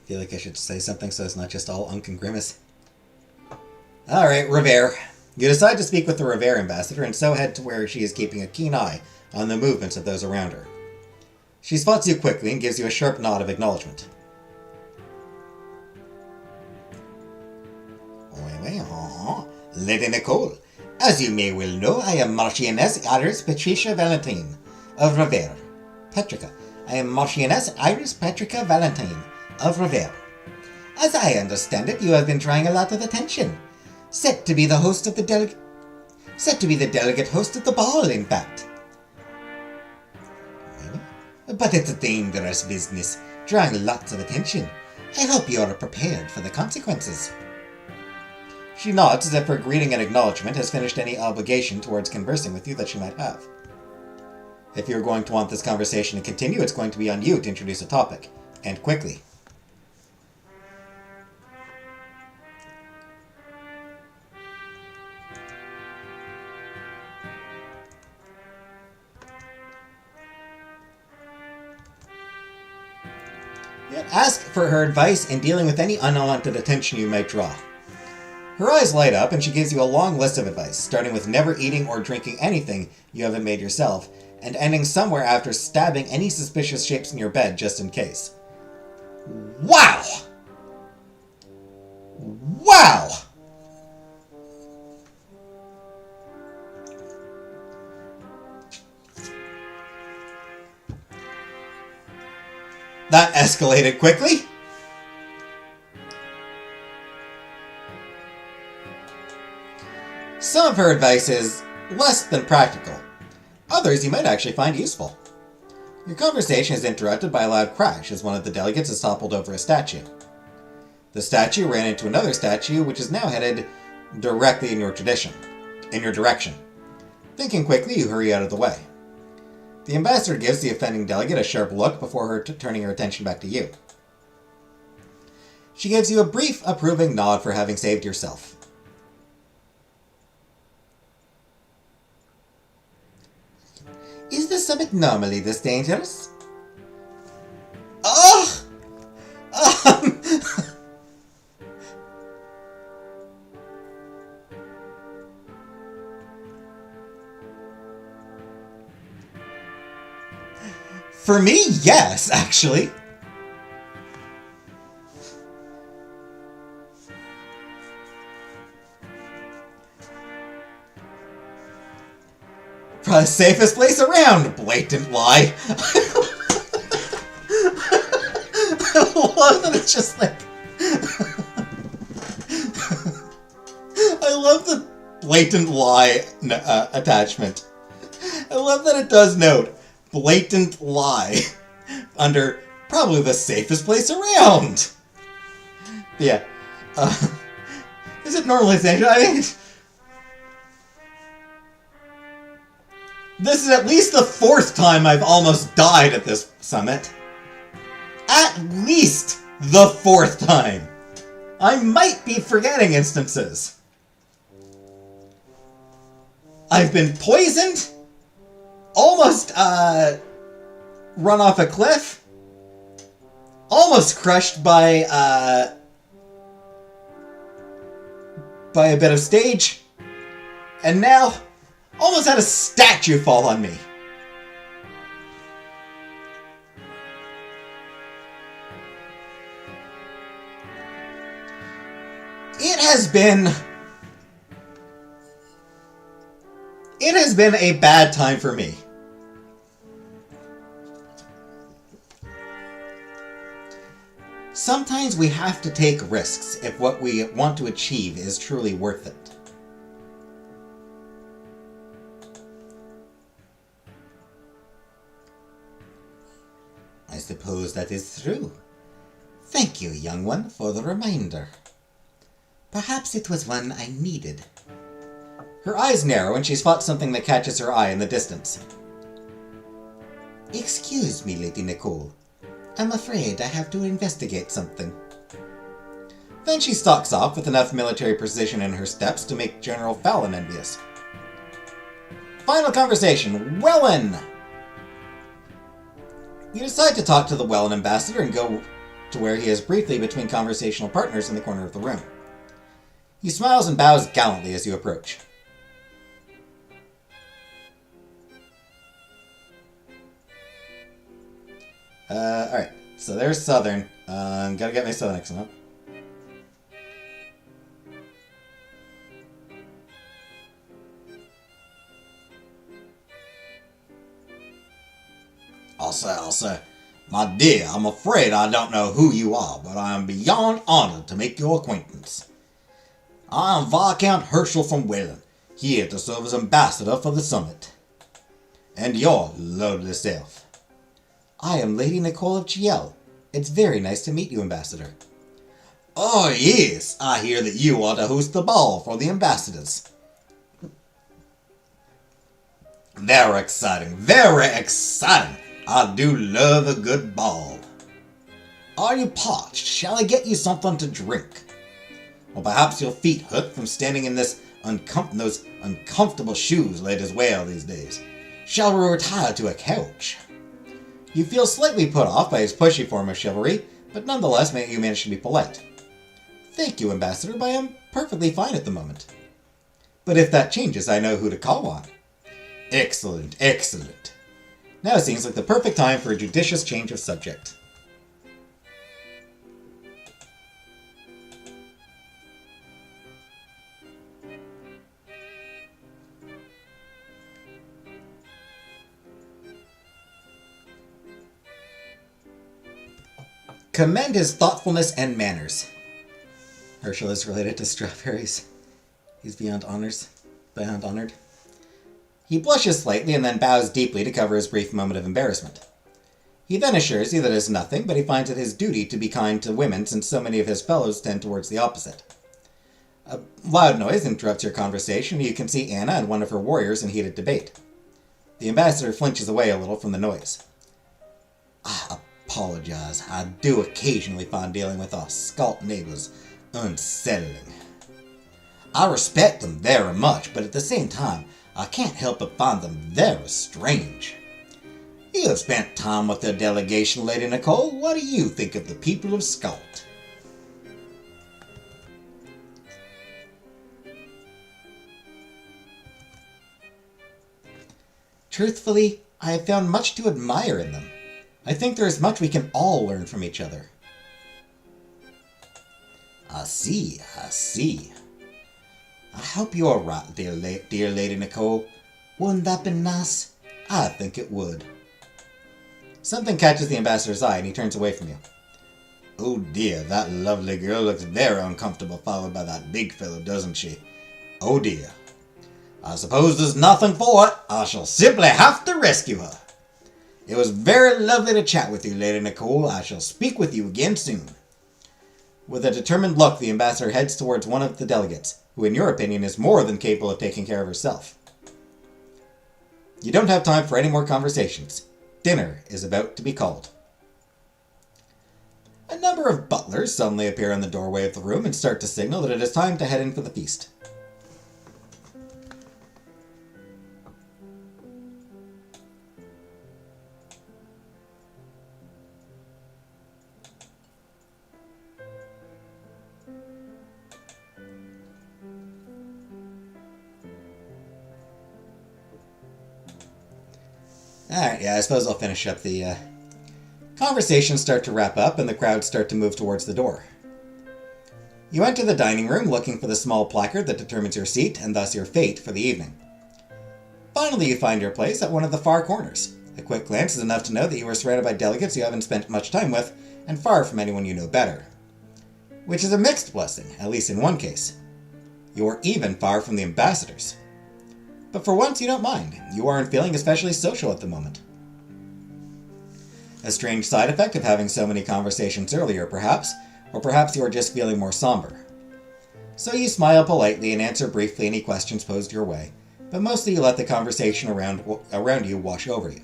feel like I should say something so it's not just all unk and grimace. Alright, Revere. You decide to speak with the Revere ambassador and so head to where she is keeping a keen eye on the movements of those around her. She spots you quickly and gives you a sharp nod of acknowledgement. Lady Nicole, as you may well know, I am Marchioness Iris Patricia Valentine of Revere. Petrica. I am Marchioness Iris Petrica Valentine of Revere. As I understand it, you have been drawing a lot of attention. Set to be the delegate host of the ball, in fact. But it's a dangerous business, drawing lots of attention. I hope you are prepared for the consequences. She nods as if her greeting and acknowledgement has finished any obligation towards conversing with you that she might have. If you're going to want this conversation to continue, it's going to be on you to introduce a topic, and quickly. Ask for her advice in dealing with any unwanted attention you might draw. Her eyes light up and she gives you a long list of advice, starting with never eating or drinking anything you haven't made yourself, and ending somewhere after stabbing any suspicious shapes in your bed just in case. Wow! Wow! That escalated quickly. Some of her advice is less than practical. Others you might actually find useful. Your conversation is interrupted by a loud crash as one of the delegates is toppled over a statue. The statue ran into another statue, which is now headed directly in your direction. Thinking quickly, you hurry out of the way. The ambassador gives the offending delegate a sharp look before turning her attention back to you. She gives you a brief, approving nod for having saved yourself. Is the summit normally this dangerous? Ugh! For me, yes, actually. Probably the safest place around, blatant lie. I love that it's just like... I love the blatant lie attachment. I love that it does note blatant lie under probably the safest place around. Yeah. Is it normally dangerous? I mean, this is at least the fourth time I've almost died at this summit. At least the fourth time. I might be forgetting instances. I've been poisoned. Almost, run off a cliff. Almost crushed by a bit of stage. And now, almost had a statue fall on me. It has been a bad time for me. Sometimes we have to take risks if what we want to achieve is truly worth it. I suppose that is true. Thank you, young one, for the reminder. Perhaps it was one I needed. Her eyes narrow and she spots something that catches her eye in the distance. Excuse me, Lady Nicole. I'm afraid I have to investigate something. Then she stalks off with enough military precision in her steps to make General Fallon envious. Final conversation, Wellen! You decide to talk to the Wellen ambassador and go to where he is briefly between conversational partners in the corner of the room. He smiles and bows gallantly as you approach. Alright, so there's Southern. Gotta get my Southern accent up. I'll say, my dear, I'm afraid I don't know who you are, but I am beyond honored to make your acquaintance. I am Viscount Herschel from Wayland, here to serve as ambassador for the summit. And your lovely self. I am Lady Nicole of Giel. It's very nice to meet you, Ambassador. Oh yes, I hear that you are to host the ball for the ambassadors. Very exciting, very exciting. I do love a good ball. Are you parched? Shall I get you something to drink? Or perhaps your feet hurt from standing in those uncomfortable shoes late as well these days. Shall we retire to a couch? You feel slightly put off by his pushy form of chivalry, but nonetheless you manage to be polite. Thank you, Ambassador, but I am perfectly fine at the moment. But if that changes, I know who to call on. Excellent, excellent. Now it seems like the perfect time for a judicious change of subject. Commend his thoughtfulness and manners. Herschel is related to strawberries. He's beyond honored. He blushes slightly and then bows deeply to cover his brief moment of embarrassment. He then assures you that it is nothing, but he finds it his duty to be kind to women since so many of his fellows tend towards the opposite. A loud noise interrupts your conversation, and you can see Anna and one of her warriors in heated debate. The ambassador flinches away a little from the noise. I apologize. I do occasionally find dealing with our Scot neighbors unsettling. I respect them very much, but at the same time, I can't help but find them very strange. You have spent time with their delegation, Lady Nicole. What do you think of the people of Scot? Truthfully, I have found much to admire in them. I think there is much we can all learn from each other. I see. I hope you are right, dear Lady Nicole. Wouldn't that be nice? I think it would. Something catches the ambassador's eye and he turns away from you. Oh dear, that lovely girl looks very uncomfortable followed by that big fellow, doesn't she? Oh dear. I suppose there's nothing for it. I shall simply have to rescue her. It was very lovely to chat with you, Lady Nicole. I shall speak with you again soon. With a determined look, the ambassador heads towards one of the delegates, who in your opinion is more than capable of taking care of herself. You don't have time for any more conversations. Dinner is about to be called. A number of butlers suddenly appear in the doorway of the room and start to signal that it is time to head in for the feast. Alright, yeah, I suppose I'll finish up the conversations start to wrap up and the crowds start to move towards the door. You enter the dining room looking for the small placard that determines your seat and thus your fate for the evening. Finally, you find your place at one of the far corners. A quick glance is enough to know that you are surrounded by delegates you haven't spent much time with and far from anyone you know better. Which is a mixed blessing, at least in one case. You are even far from the ambassadors. But for once, you don't mind. You aren't feeling especially social at the moment. A strange side effect of having so many conversations earlier, perhaps, or perhaps you are just feeling more somber. So you smile politely and answer briefly any questions posed your way, but mostly you let the conversation around you wash over you.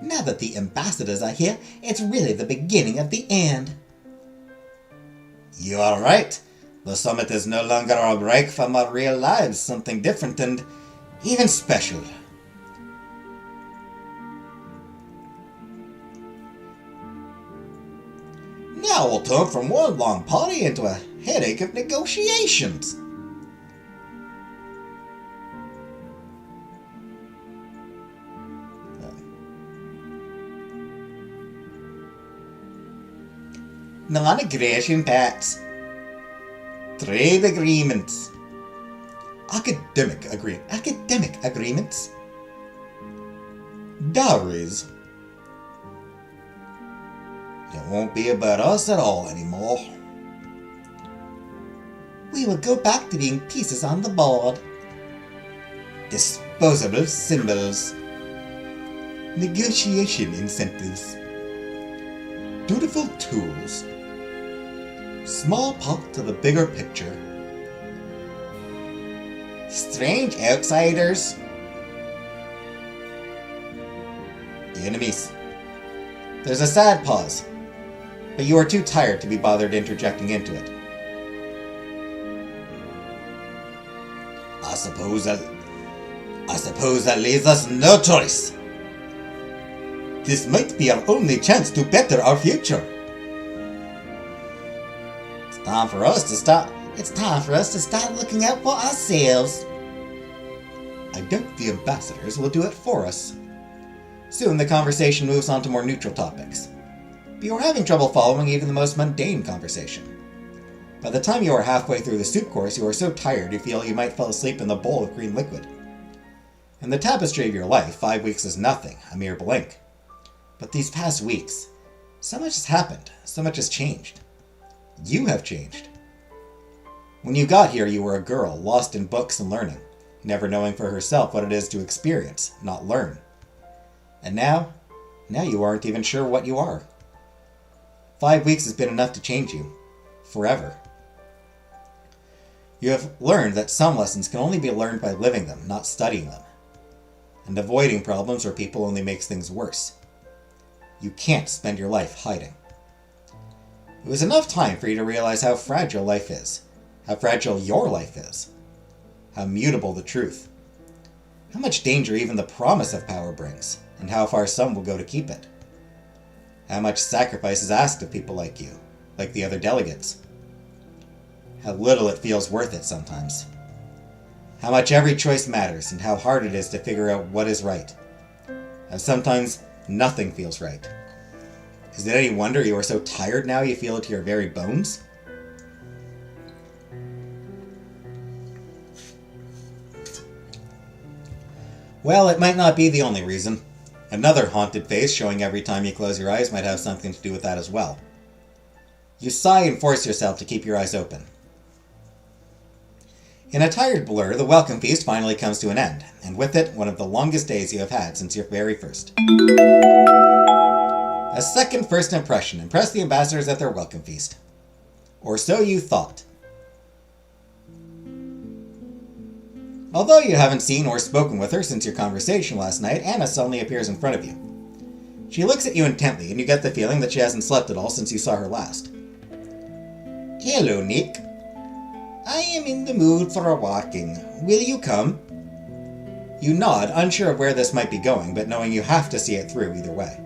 Now that the ambassadors are here, it's really the beginning of the end. You are right. The summit is no longer a break from our real lives, something different and even special. That will turn from one long party into a headache of negotiations. Non-aggression pacts. Trade agreements. Academic agreements. Dowries. It won't be about us at all anymore. We will go back to being pieces on the board. Disposable symbols. Negotiation incentives. Dutiful tools. Small part of the bigger picture. Strange outsiders. Enemies. There's a sad pause, but you are too tired to be bothered interjecting into it. I suppose that leaves us no choice. This might be our only chance to better our future. It's time for us to start looking out for ourselves. I doubt the ambassadors will do it for us. Soon the conversation moves on to more neutral topics. But you are having trouble following even the most mundane conversation. By the time you are halfway through the soup course, you are so tired you feel you might fall asleep in the bowl of green liquid. In the tapestry of your life, 5 weeks is nothing, a mere blink. But these past weeks, so much has happened, so much has changed. You have changed. When you got here, you were a girl, lost in books and learning, never knowing for herself what it is to experience, not learn. And now you aren't even sure what you are. 5 weeks has been enough to change you. Forever. You have learned that some lessons can only be learned by living them, not studying them. And avoiding problems or people only makes things worse. You can't spend your life hiding. It was enough time for you to realize how fragile life is, how fragile your life is, how mutable the truth, how much danger even the promise of power brings, and how far some will go to keep it. How much sacrifice is asked of people like you, like the other delegates. How little it feels worth it sometimes. How much every choice matters, and how hard it is to figure out what is right. How sometimes nothing feels right. Is it any wonder you are so tired now you feel it to your very bones? Well, it might not be the only reason. Another haunted face showing every time you close your eyes might have something to do with that as well. You sigh and force yourself to keep your eyes open. In a tired blur, the welcome feast finally comes to an end, and with it, one of the longest days you have had since your very first. A second first impression impressed the ambassadors at their welcome feast. Or so you thought. Although you haven't seen or spoken with her since your conversation last night, Anna suddenly appears in front of you. She looks at you intently, and you get the feeling that she hasn't slept at all since you saw her last. Hello, Nick. I am in the mood for a walking. Will you come? You nod, unsure of where this might be going, but knowing you have to see it through either way.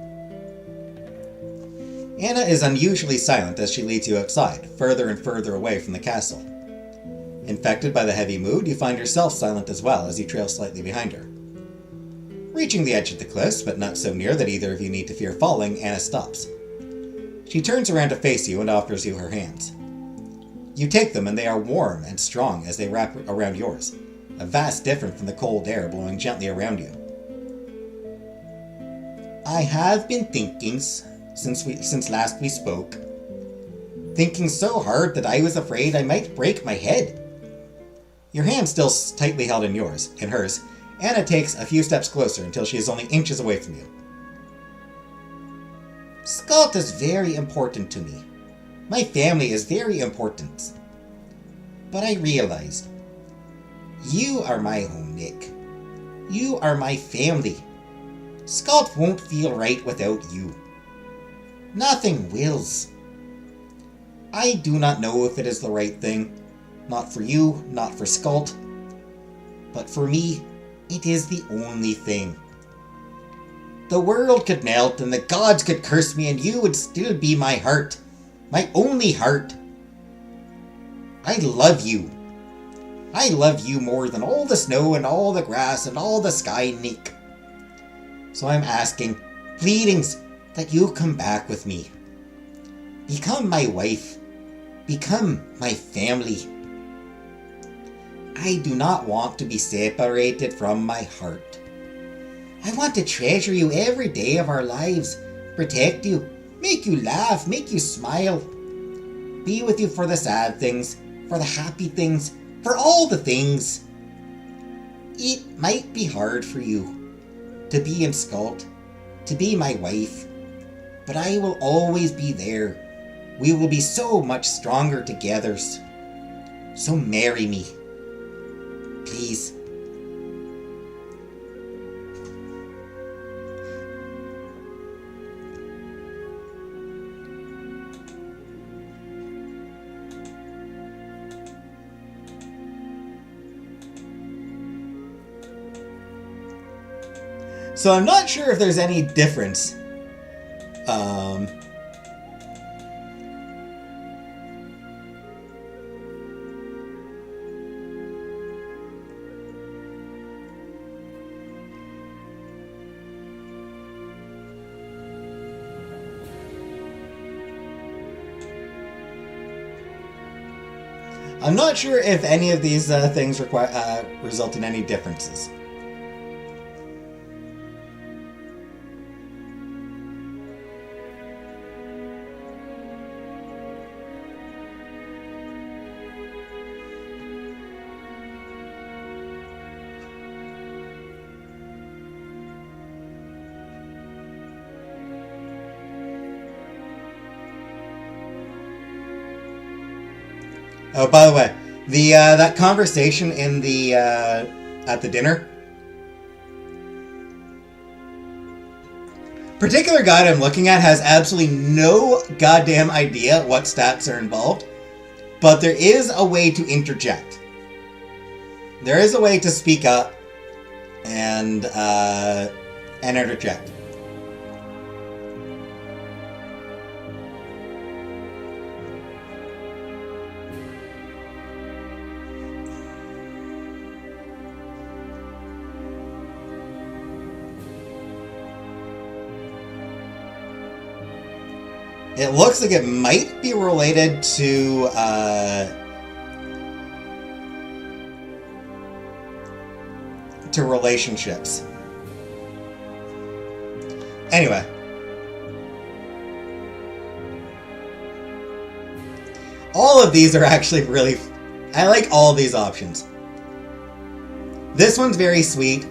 Anna is unusually silent as she leads you outside, further and further away from the castle. Infected by the heavy mood, you find yourself silent as well as you trail slightly behind her. Reaching the edge of the cliffs, but not so near that either of you need to fear falling, Anna stops. She turns around to face you and offers you her hands. You take them and they are warm and strong as they wrap around yours, a vast difference from the cold air blowing gently around you. I have been thinking since last we spoke. Thinking so hard that I was afraid I might break my head. Your hand still tightly held in hers, Anna takes a few steps closer until she is only inches away from you. Scott is very important to me. My family is very important. But I realized, you are my home, Nick. You are my family. Scott won't feel right without you. Nothing wills. I do not know if it is the right thing. Not for you, not for Scott. But for me, it is the only thing. The world could melt and the gods could curse me and you would still be my heart. My only heart. I love you. I love you more than all the snow and all the grass and all the sky, Nick. So I'm asking, pleadings, that you come back with me. Become my wife. Become my family. I do not want to be separated from my heart. I want to treasure you every day of our lives, protect you, make you laugh, make you smile. Be with you for the sad things, for the happy things, for all the things. It might be hard for you to be in Scott, to be my wife, but I will always be there. We will be so much stronger together. So marry me. Please. So I'm not sure if there's any difference. I'm not sure if any of these things result in any differences. Oh, by the way, the that conversation in the at the dinner. Particular guide I'm looking at has absolutely no goddamn idea what stats are involved, but there is a way to interject. There is a way to speak up and interject. It looks like it might be related to relationships. Anyway. All of these are actually really... I like all these options. This one's very sweet.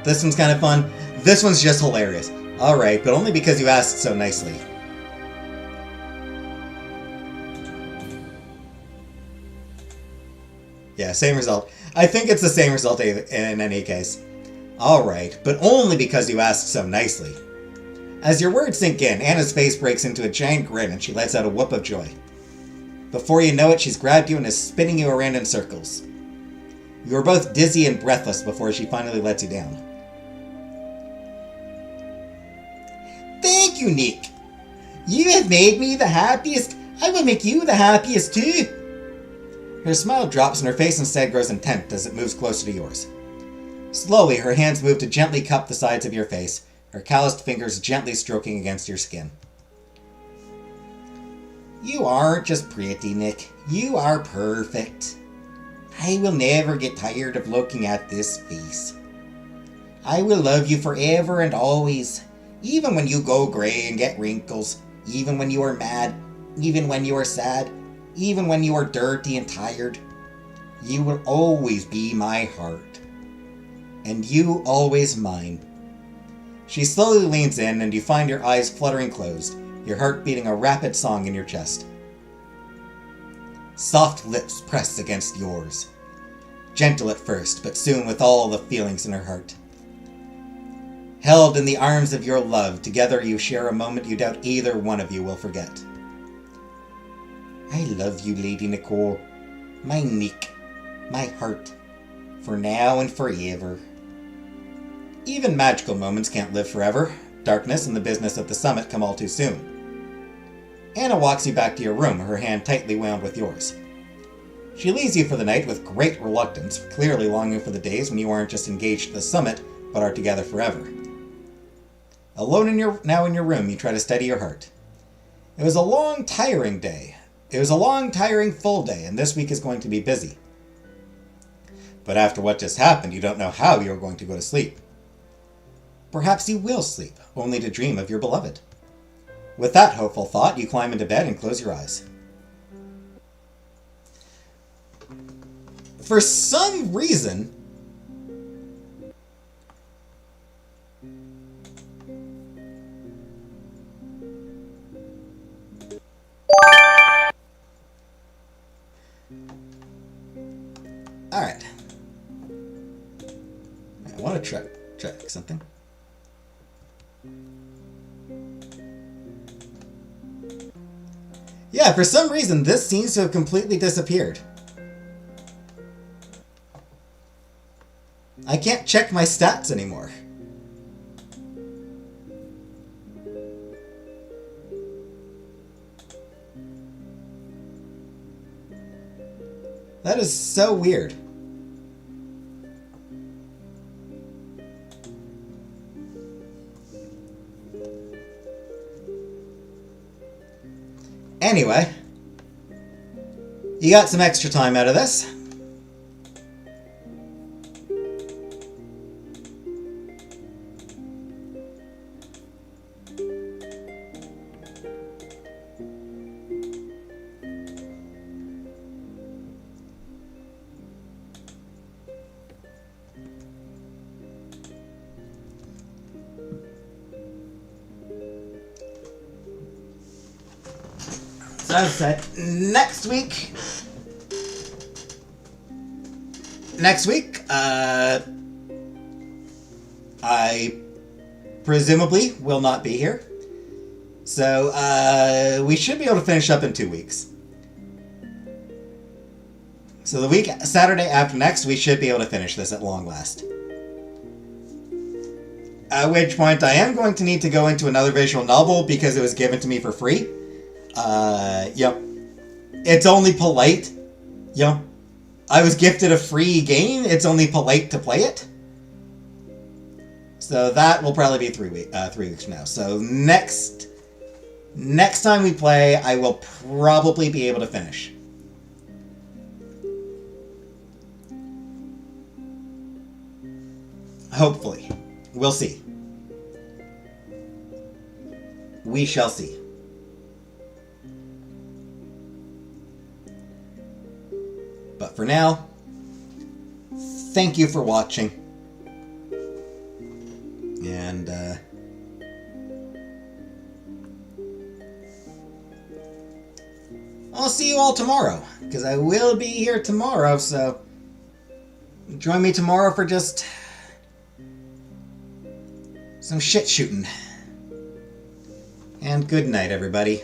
This one's kind of fun. This one's just hilarious. Alright, but only because you asked so nicely. Yeah, same result. I think it's the same result in any case. Alright, but only because you asked so nicely. As your words sink in, Anna's face breaks into a giant grin and she lets out a whoop of joy. Before you know it, she's grabbed you and is spinning you around in circles. You are both dizzy and breathless before she finally lets you down. Thank you, Nick. You have made me the happiest. I will make you the happiest too. Her smile drops and her face instead grows intent as it moves closer to yours. Slowly, her hands move to gently cup the sides of your face, her calloused fingers gently stroking against your skin. You aren't just pretty, Nick. You are perfect. I will never get tired of looking at this face. I will love you forever and always. Even when you go grey and get wrinkles, even when you are mad, even when you are sad, even when you are dirty and tired, you will always be my heart. And you always mine. She slowly leans in and you find your eyes fluttering closed, your heart beating a rapid song in your chest. Soft lips press against yours. Gentle at first, but soon with all the feelings in her heart. Held in the arms of your love, together you share a moment you doubt either one of you will forget. I love you, Lady Nicole. My Nick. My heart. For now and forever. Even magical moments can't live forever. darkness and the business of the summit come all too soon. Anna walks you back to your room, her hand tightly wound with yours. She leaves you for the night with great reluctance, clearly longing for the days when you aren't just engaged at the summit, but are together forever. Alone now in your room, you try to steady your heart. It was a long, tiring day. It was a long, tiring, full day, and this week is going to be busy. But after what just happened, you don't know how you are going to go to sleep. Perhaps you will sleep, only to dream of your beloved. With that hopeful thought, you climb into bed and close your eyes. For some reason, alright. I want to check something. Yeah, for some reason, this seems to have completely disappeared. I can't check my stats anymore. That is so weird. Anyway, you got some extra time out of this. So as I said, next week, I presumably will not be here. So, we should be able to finish up in 2 weeks. So the week, Saturday after next, we should be able to finish this at long last. At which point, I am going to need to go into another visual novel because it was given to me for free. Yep. It's only polite. Yep. I was gifted a free game. It's only polite to play it. So that will probably be 3 weeks from now. So next time we play, I will probably be able to finish. Hopefully. We'll see. We shall see. But for now, thank you for watching. And, I'll see you all tomorrow, because I will be here tomorrow, so join me tomorrow for just some shit shooting. And good night, everybody.